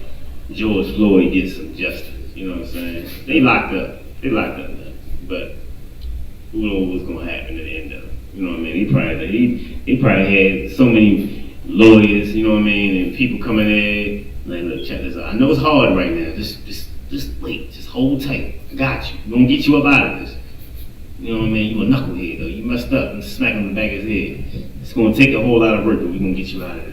George Floyd gets some justice. You know what I'm saying? They locked up now. But who knows what's gonna happen at the end of it? You know what I mean? He probably had so many lawyers, you know what I mean, and people coming in, like, look, check this out. I know it's hard right now. Just wait, just hold tight. I got you. We're gonna get you up out of this. You know what I mean? You a knucklehead though. You messed up and smack him in the back of his head. It's gonna take a whole lot of work, but we're gonna get you out of this.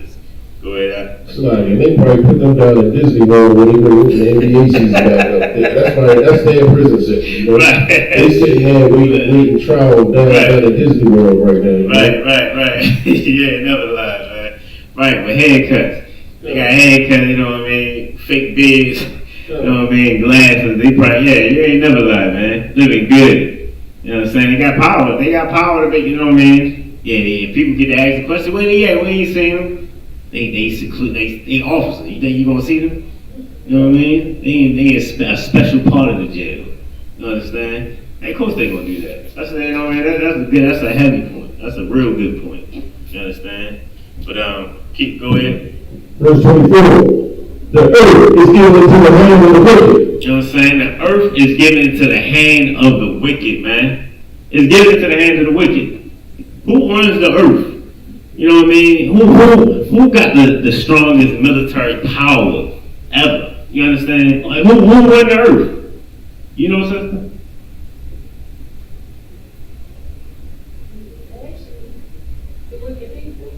Go ahead, Slide, they probably put them down at Disney World when they go to the NBA season back up there. That's their prison system. You know? Right. They sitting there waiting trial down at Disney World right now. Right. Yeah, never lies, man. Right, with haircuts. They got haircuts, you know what I mean? Fake beards, you know what I mean? Glasses. They probably, you ain't never lied, man. Living good. You know what I'm saying? They got power. They got power to make, you know what I mean? Yeah, people get to ask the question, where they at? Where you seen them? They officers. You think you gonna see them? You know what I mean? They a special part of the jail. You understand? And of course they gonna do that. That's, you know what I mean? That's a heavy point. That's a real good point. You understand? But go ahead. Verse 24. The earth is given into the hand of the wicked. You know what I'm saying? The earth is given into the hand of the wicked, man. It's given into the hands of the wicked. Who runs the earth? You know what I mean? Who got the strongest military power ever? You understand? Like, who run the earth? You know, sister? The wicked people.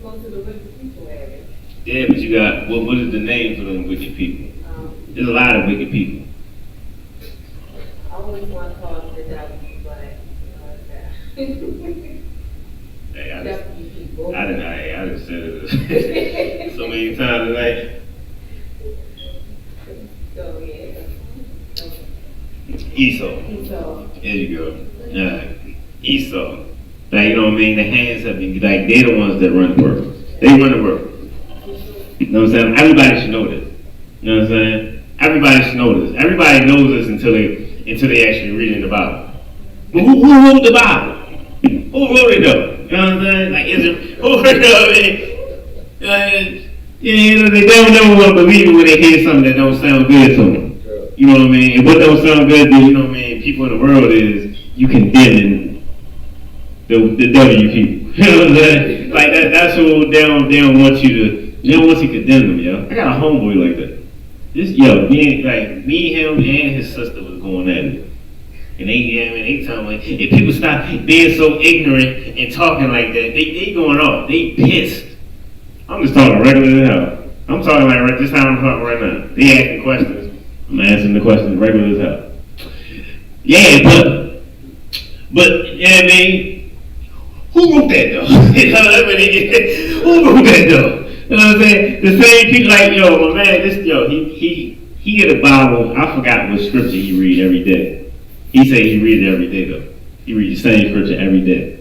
Most of the wicked people have it. Yeah, but you got, what is the name for them wicked people? There's a lot of wicked people. I always want to call them the devil, but Hey, I just said it so many times tonight. So, yeah. Esau. There you go. Esau. Like, you know what I mean? The hands have been, like, they're the ones that run the world. They run the world. You know what I'm saying? Everybody should know this. You know what I'm saying? Everybody should know this. Everybody knows this until they actually read in the Bible. But who wrote the Bible? Who wrote it though? You know what I'm saying? Like, who wrote it? They don't never want to believe it when they hear something that don't sound good to them. You know what I mean? And what don't sound good to, you know what I mean, people in the world is you condemning the W people. You know what I'm saying? Like that's who they don't want you to. They don't want you to condemn them, yo. I got a homeboy like that. Me and him and his sister was going at it. And they talking like, if people stop being so ignorant and talking like that, they going off. They pissed. I'm just talking regular as hell. I'm talking like right this how I'm talking right now. They asking questions. I'm answering the questions regular as hell. Yeah, but yeah, I mean, who wrote that though? Who wrote that though? You know what I'm saying? The same people like, yo, my man, he get a Bible. I forgot what scripture he read every day. He say he read it every day though. He read the same scripture every day.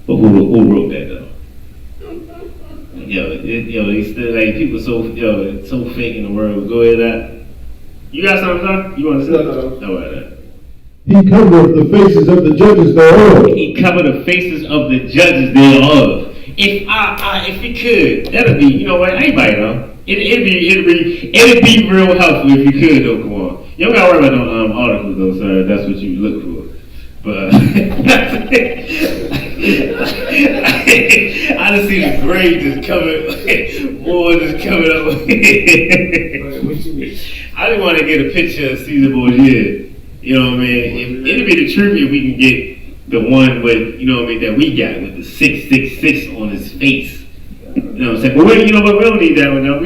But who wrote that though? He's still like people so fake in the world. Go ahead, you got something, Doc? You want to say? No. He covered the faces of the judges thereof. He covered the faces of the judges thereof. If he could, that'd be, you know what? Anybody know? It'd be real helpful if you could though. Come on, you don't gotta worry about no articles though, sir. That's what you look for. But I just see the grade just coming, more just coming up. I just want to get a picture of Caesar Borgia. You know what I mean? It'd be the truth if we can get the one with, you know what I mean, that we got with the 666 on his face. You know what I'm saying? But we don't need that one though.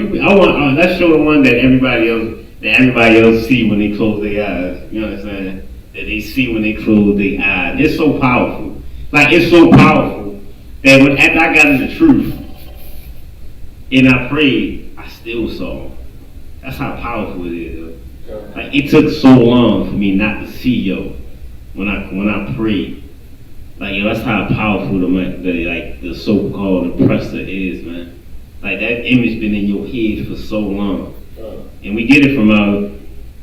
Let's show the one that everybody else see when they close their eyes. You know what I'm saying? That they see when they close their eyes. It's so powerful. Like, it's so powerful that after I got in the truth and I prayed, I still saw. That's how powerful it is. Like, it took so long for me not to see when I prayed. Like, that's how powerful the so-called oppressor is, man. Like, that image been in your head for so long. And we get it from our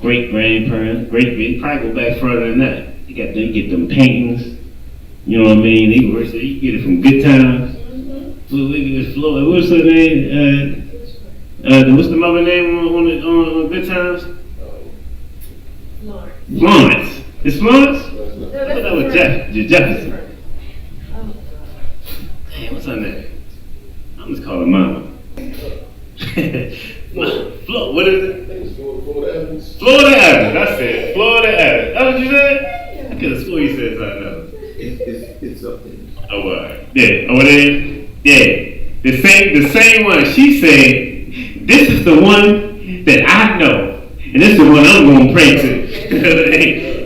great-grandparents, we probably go back further than that. You get them paintings, you know what I mean? You get it from Good Times. What's her name? What's the mother name on Good Times? Florence. Is Florence? I thought that was Jefferson. Hey, what's her name? I'm just calling Mama. What is it? Florida Evans. Florida Evans. That's it. Florida Evans. That's what you said? I could have swore you said something else. It's up there. Oh, yeah. Oh, it is? Yeah. The same one. She said, this is the one that I know. And this is the one I'm going to pray to.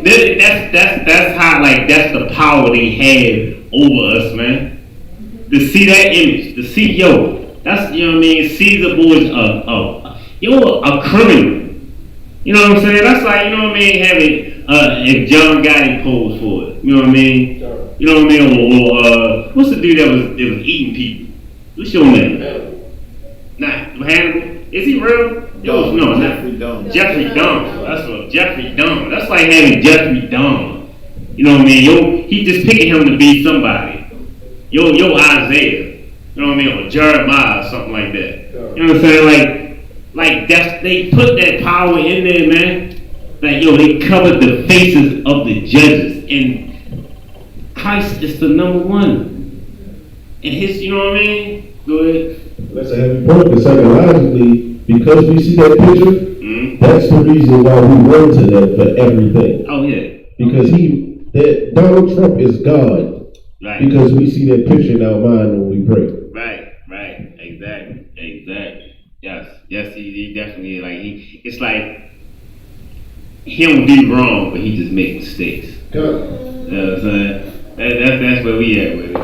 That's how, like, that's the power they have over us, man. To see that image, to see, that's, you know what I mean, Caesar Borgia, a criminal. You know what I'm saying? That's like, you know what I mean, having, if John Gotti posed for it. You know what I mean? You know what I mean? Or what's the dude that was eating people? What's your name? Hannibal. Is he real? No, Jeffrey Dahmer. Jeffrey Dahmer. That's what Jeffrey Dahmer. That's like having Jeffrey Dahmer. You know what I mean? He just picking him to be somebody. Yo Isaiah. You know what I mean? Or Jeremiah or something like that. You know what I'm saying? Like they put that power in there, man. Like, they covered the faces of the judges. And Christ is the number one. And you know what I mean? Go ahead. That's a heavy point, because psychologically, because we see that picture, that's the reason why we run to that for everything. Oh, yeah. Because Donald Trump is God. Right. Because we see that picture in our mind when we pray. Right. Exactly. Yes, he definitely, like, it's like, he don't do wrong, but he just make mistakes. God. You know what I'm saying? That's where we at with it.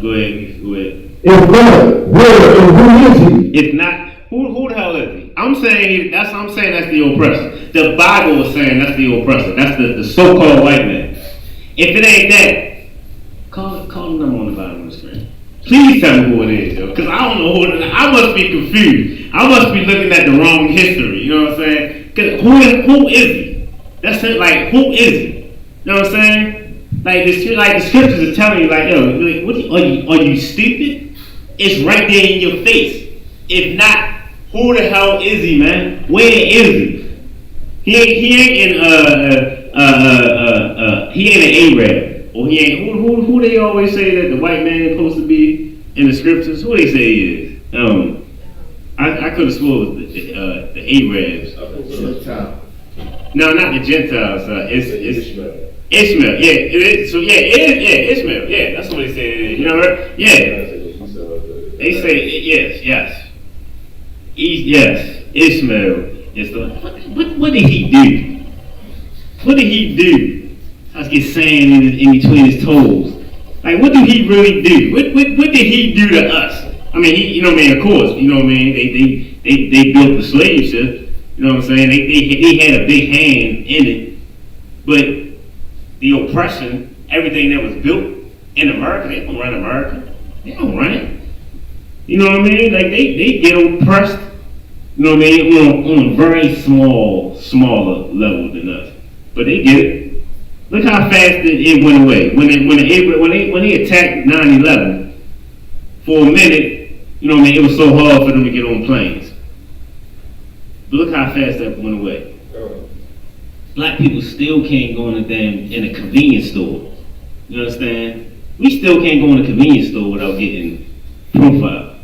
Go ahead. If not, where and who is he? If not, who the hell is he? I'm saying that's the oppressor. The Bible is saying that's the oppressor. That's the so-called white man. If it ain't that, call the number on the bottom of the screen. Please tell me who it is, yo. Because I don't know who it is. I must be confused. I must be looking at the wrong history. You know what I'm saying? Because who is he? That's it. Like, who is he? You know what I'm saying? Like the scriptures are telling you, like, what are you stupid? It's right there in your face. If not, who the hell is he, man? Where is he? He ain't an Arab. Or he ain't, who they always say that the white man is supposed to be in the scriptures? Who they say he is? I could have swore it was the Arabs. Gentile. No, not the Gentiles. It's Ishmael. Ishmael. Yeah, it is. So yeah, it is. Yeah, Ishmael. Yeah, that's what they say it is. You know what? Yeah. They say yes. Yes, Ishmael is the. What did he do? What did he do? I was getting sand in between his toes. Like, what did he really do? What did he do to us? I mean, he, you know what I mean, of course, you know what I mean, they built the slave ship, you know what I'm saying, they had a big hand in it, but the oppression, everything that was built in America, they don't run America, they don't run it, you know what I mean, like, they get oppressed, you know what I mean, on a very smaller level than us, but they get it. Look how fast it went away, when they attacked 9/11, for a minute, you know what I mean, it was so hard for them to get on planes. But look how fast that went away. Black people still can't go in a convenience store. You understand? We still can't go in a convenience store without getting profiled.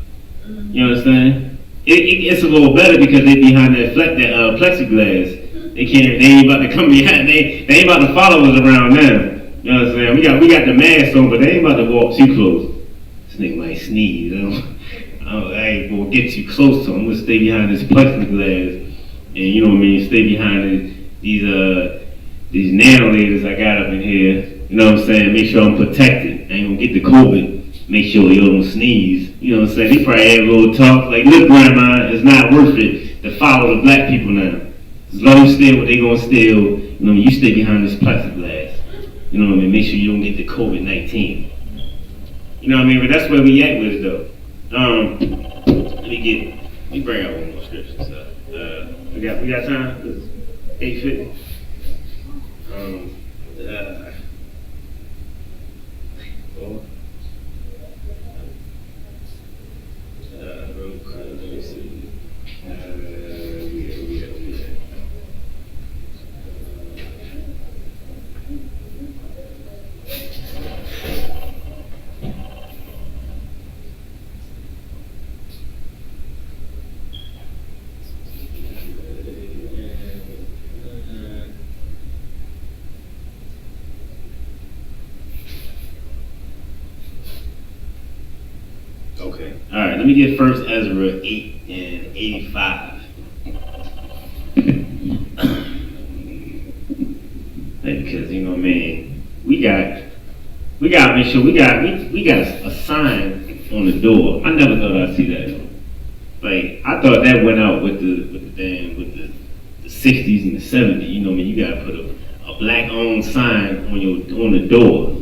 You understand? It's a little better because they're behind that plexiglass. They ain't about to come behind. They ain't about to follow us around now. You know what I'm saying? We got the mask on, but they ain't about to walk too close. This nigga might sneeze. I ain't gonna get too close to him. I'm gonna stay behind this plexiglass, and you know what I mean. Stay behind these nanolators I got up in here. You know what I'm saying? Make sure I'm protected. I ain't gonna get the COVID. Make sure you don't sneeze. You know what I'm saying? They probably have a little talk like, "Look, grandma, it's not worth it to follow the black people now. As long as you steal what they gonna steal, you know, you stay behind this plexiglass. You know what I mean? Make sure you don't get the COVID-19. You know what I mean? But that's where we at with it though. Let me bring out one more scripture. So, we got time? It's 8:50. Real quick, let me see. Okay. All right. Let me get First Ezra 8 and 85. Because you know, man, we got to make sure we got a sign on the door. I never thought I'd see that. Like, I thought that went out with the 60s and the 70s. You know, man, you got to put a black-owned sign on the door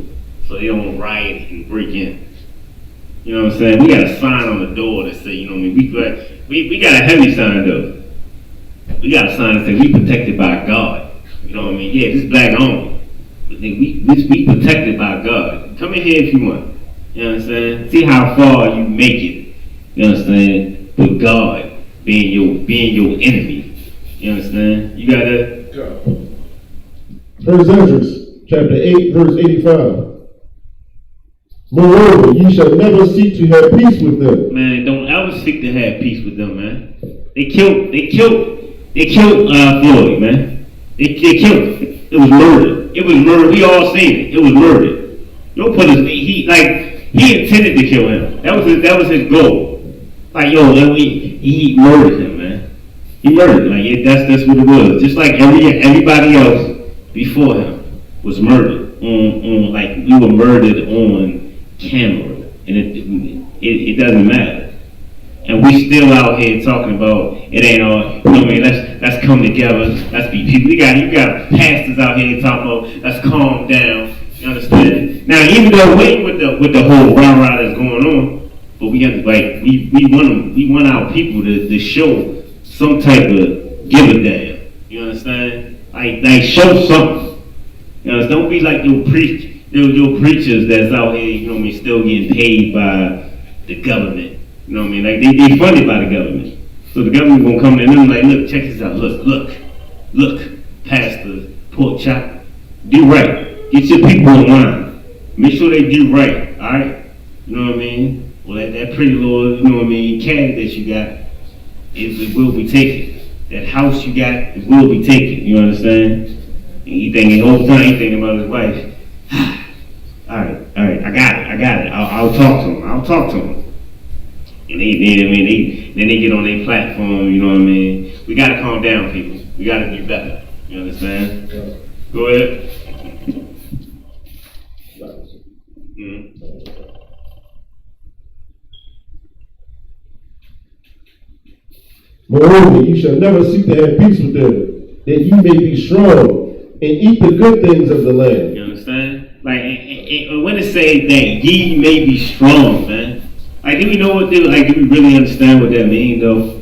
so they don't riot and break in. You know what I'm saying? We got a sign on the door that say, you know what I mean? We got a heavy sign though. We got a sign that say we protected by God. You know what I mean? Yeah, this black owned. But we protected by God. Come in here if you want. You understand? See how far you make it. You understand? With God being your enemy. You understand? You gotta go. First Ezra, chapter 8, verse 85. Moreover, you shall never seek to have peace with them. Man, don't ever seek to have peace with them, man. They killed Floyd, man. They killed him. It was murder. It was murder. We all seen it. It was murder. Don't put he intended to kill him. That was his goal. Like, he murdered him, man. He murdered. Like, that's what it was. Just like everybody else before him was murdered. Like we were murdered on camera, and it doesn't matter. And we still out here talking about it ain't all. You know what I mean? Let's come together. Let's be people. You got pastors out here talking about let's calm down. You understand? Now, even though with the whole rah-rah that's going on, but we have to we want our people to show some type of give a damn. You understand? Like show something. You know, don't be like your preachers that's out here, you know what I mean, still getting paid by the government. You know what I mean? Like they funded by the government. So the government gonna come to them like, look, check this out. Look, Pastor Pork Chop. Do right. Get your people in line. Make sure they do right, all right? You know what I mean? Well, that pretty little, you know what I mean, cat that you got, it will be taken. That house you got, it will be taken. You understand? And he thinking the whole time, he thinking about his wife. all right, I got it. I'll talk to him. And then they get on their platform. You know what I mean? We gotta calm down, people. We gotta be better. You understand? Yeah. Go ahead. Moreover, you shall never seek to have peace with them, that ye may be strong and eat the good things of the land. You understand? Like, when it say that ye may be strong, man. Like, do we know what do we really understand what that means, though?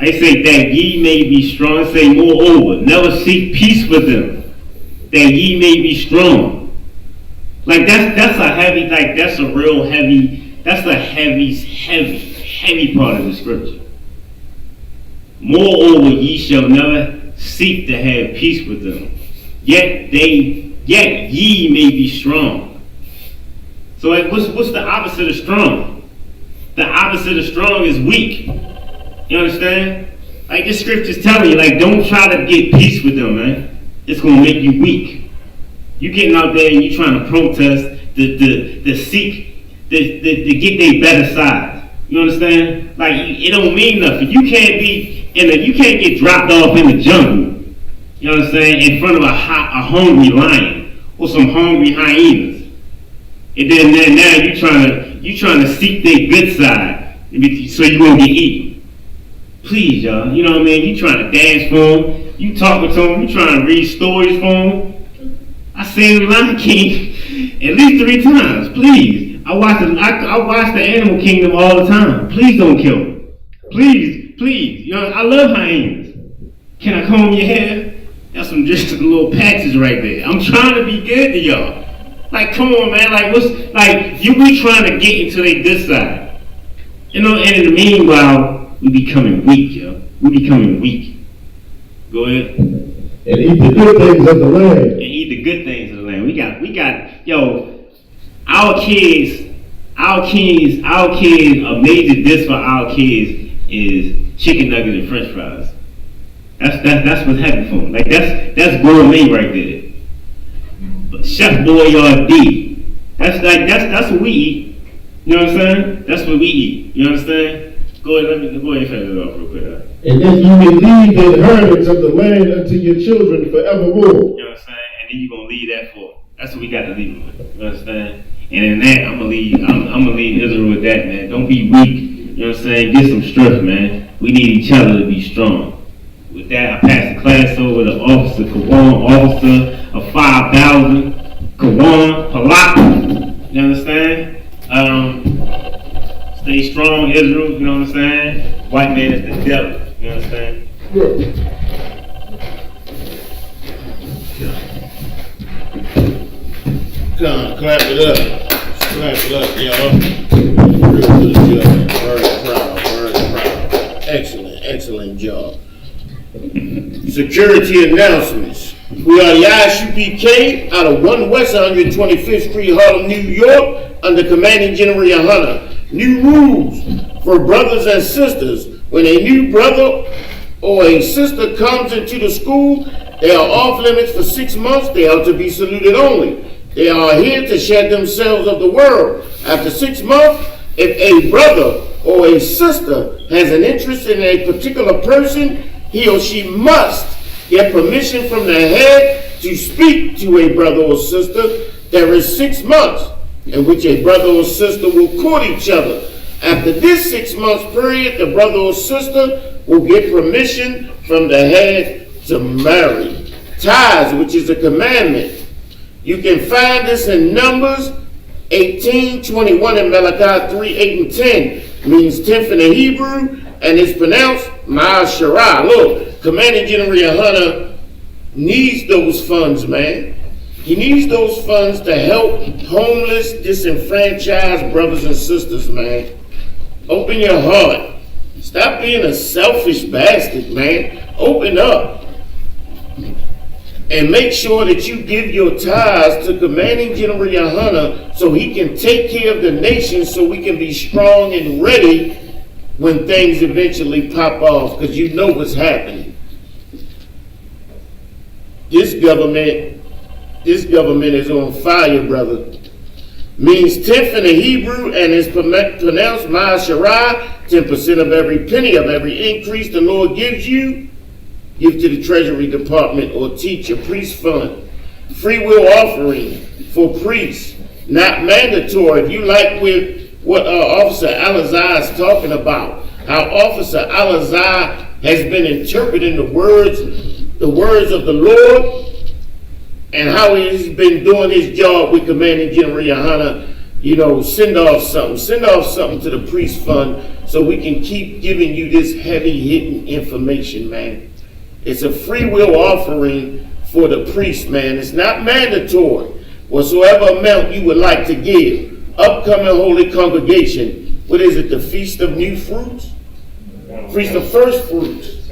I say that ye may be strong. I say, moreover, never seek peace with them, that ye may be strong. Like, that's a heavy, like, that's a real heavy, that's a heavy part of the scripture. Moreover, ye shall never seek to have peace with them, yet ye may be strong. So like, what's the opposite of strong? The opposite of strong is weak. You understand? Like, this scripture's telling you, like, don't try to get peace with them, man. It's gonna make you weak. You getting out there and you trying to protest the seek to get their better side. You understand? Like, it don't mean nothing. You can't get dropped off in the jungle. You know what I'm saying? In front of a hungry lion or some hungry hyenas. And then now you trying to seek their good side so you won't get eaten. Please, y'all. You know what I mean? You trying to dance for them. You talking to them. You trying to read stories for them. I seen the Lion King at least 3 times. Please. I watch the Animal Kingdom all the time. Please don't kill me. Please. You know, I love hyenas. Can I comb your hair? That's some just little patches right there. I'm trying to be good to y'all. Like, come on, man. Like, you be trying to get into their good side. You know, and in the meanwhile, we becoming weak, yo. We becoming weak. Go ahead. And eat the good things of the land. And eat the good things of the land. We got, yo, our kids, a major dish for our kids is chicken nuggets and french fries. That's what's happening for them. Like, that's gourmet right there. But Chef Boyardee, that's what we eat. You know what I'm saying? That's what we eat. You understand? Go ahead and finish it off real quick. And then you may leave the inheritance of the land unto your children forevermore. You know what I'm saying? And then you're gonna leave that for. That's what we got to leave with. You understand? And in that, I'm gonna leave Israel with that, man. Don't be weak. You know what I'm saying? Get some strength, man. We need each other to be strong. With that, I pass the class over to Officer Kawan, officer of 5,000. Kawan, Palak. You understand? Stay strong, Israel. You know what I'm saying? White man is the devil. You understand? Come on, clap it up. Clap it up, y'all. Real good job. Very proud. Excellent job. Security announcements. We are the Isupkbmore out of 1 West 125th Street, Harlem, New York, under Commanding General Yohana. New rules for brothers and sisters. When a new brother or a sister comes into the school, they are off limits for 6 months. They are to be saluted only. They are here to shed themselves of the world. After 6 months, if a brother or a sister has an interest in a particular person, he or she must get permission from the head to speak to a brother or sister. There is 6 months in which a brother or sister will court each other. After this 6 months period, the brother or sister will get permission from the head to marry. Tithes, which is a commandment. You can find this in Numbers 18, 21, and Malachi 3, 8, and 10. Means 10th in the Hebrew, and it's pronounced Ma'asharah. Look, Commanding General Yohana needs those funds, man. He needs those funds to help homeless, disenfranchised brothers and sisters, man. Open your heart. Stop being a selfish bastard, man. Open up. And make sure that you give your tithes to Commanding General Yohana so he can take care of the nation so we can be strong and ready when things eventually pop off, because you know what's happening. This government is on fire, brother. Means tenth in the Hebrew and is pronounced Ma'asharah, 10% of every penny of every increase the Lord gives you, give to the Treasury Department or teach a priest fund. Free will offering for priests, not mandatory. If you like with what Officer Al-Azhar is talking about, how Officer Al-Azhar has been interpreting the words of the Lord, and how he's been doing his job with Commanding General Yohana, send off something to the priest fund so we can keep giving you this heavy-hitting information, man. It's a free will offering for the priest, man. It's not mandatory. Whatsoever amount you would like to give. Upcoming Holy Congregation, what is it, the Feast of New Fruits? Feast of First Fruits.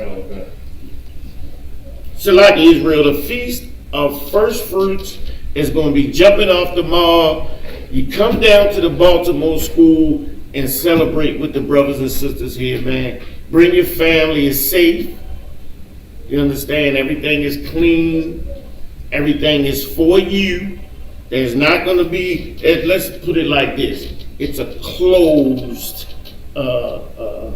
Shalak Israel, the Feast of First Fruits is going to be jumping off the mall. You come down to the Baltimore school and celebrate with the brothers and sisters here, man. Bring your family. It's safe. You understand? Everything is clean. Everything is for you. There's not going to be, let's put it like this. It's a closed, a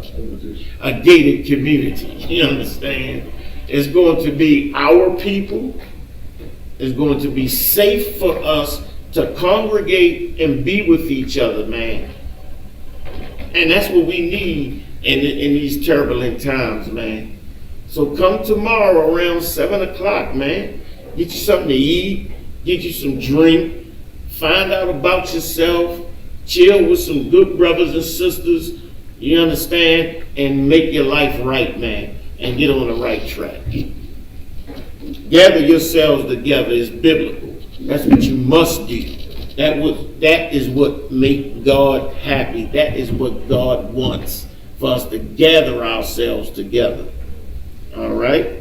gated community. You understand? It's going to be our people. It's going to be safe for us to congregate and be with each other, man. And that's what we need in these turbulent times, man. So come tomorrow around 7 o'clock, man. Get you something to eat, get you some drink, find out about yourself, chill with some good brothers and sisters, you understand, and make your life right, man, and get on the right track. Gather yourselves together is biblical. That's what you must do. That is what makes God happy. That is what God wants, for us to gather ourselves together. All right?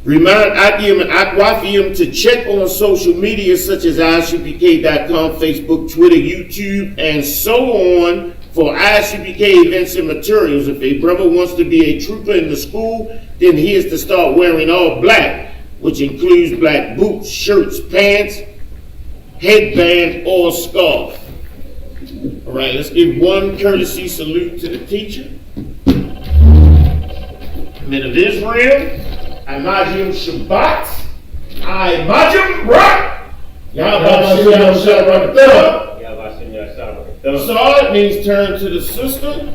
Remind Akim and Akwafim to check on social media such as Isupkbmore.com, Facebook, Twitter, YouTube, and so on for Isupkbmore events and materials. If a brother wants to be a trooper in the school, then he is to start wearing all black, which includes black boots, shirts, pants, headband, or scarf. All right, let's give one courtesy salute to the teacher. Men of Israel, Imagim Shabbat, Imagim Rak, Yahweh Shabbat. It means turn to the sister.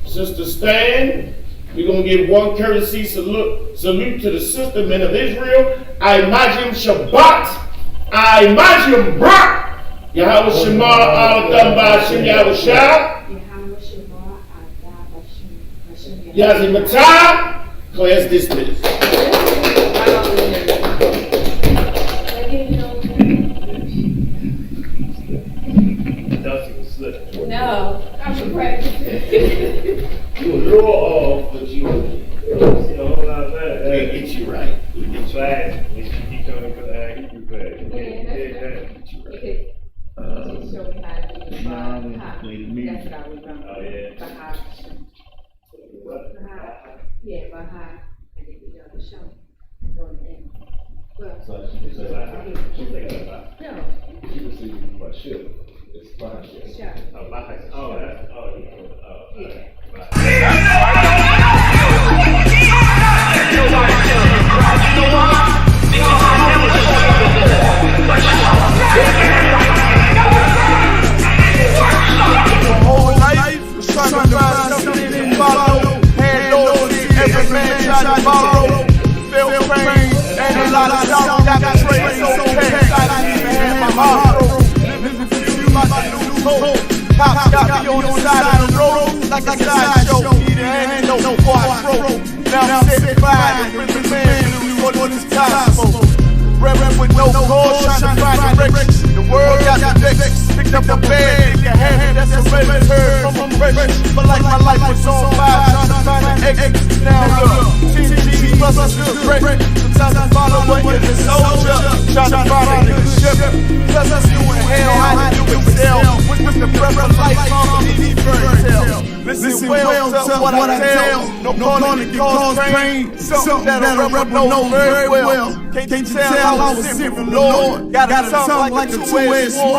Sister stand. We're going to give one courtesy salute to the sister, men of Israel. Imagim Shabbat, Imagim Rak, Yahweh Shema Al-Adam Ba'Hashem Yahweh Shah. Yazim Matah. Class dismissed. No, I'm for practice. You a little off, but you we'll get you right. We'll get you right. Yeah, that's show me how to do it. That's how we run. Oh, yeah. Yeah, Baha, and then we the show. Well, So she was saying about. No. She was saying about shit. It's fine. Sure. Oh, that's, Yeah. My whole life was trying to find something to follow. Had loyalty, every man tried to borrow. Felt pain and a lot of doubt. Got betrayed so bad, I didn't even have my heart broke. Living for you like a new hope. Cops got me on the side of the road like a sideshow. Need a hand, no quattro. Now I'm set by the prison man who what is possible. Reverend with no cause, trying to find direction. The world got the vex, picked up the bag, nigga hand, that's a red turd from oppression. But like my life was on fire, trying to find an exit. Now look, TG plus a good break. Sometimes I follow what you're the soldier, trying to find a good ship. Plus us doing hell, how to do it tell. With the breath of life on these fairy tales. Listen well to what I tell. No calling can cause pain. Something that a rebel knows very well. Can't you tell I was sent from the Lord? Got a tongue like a two-edged sword.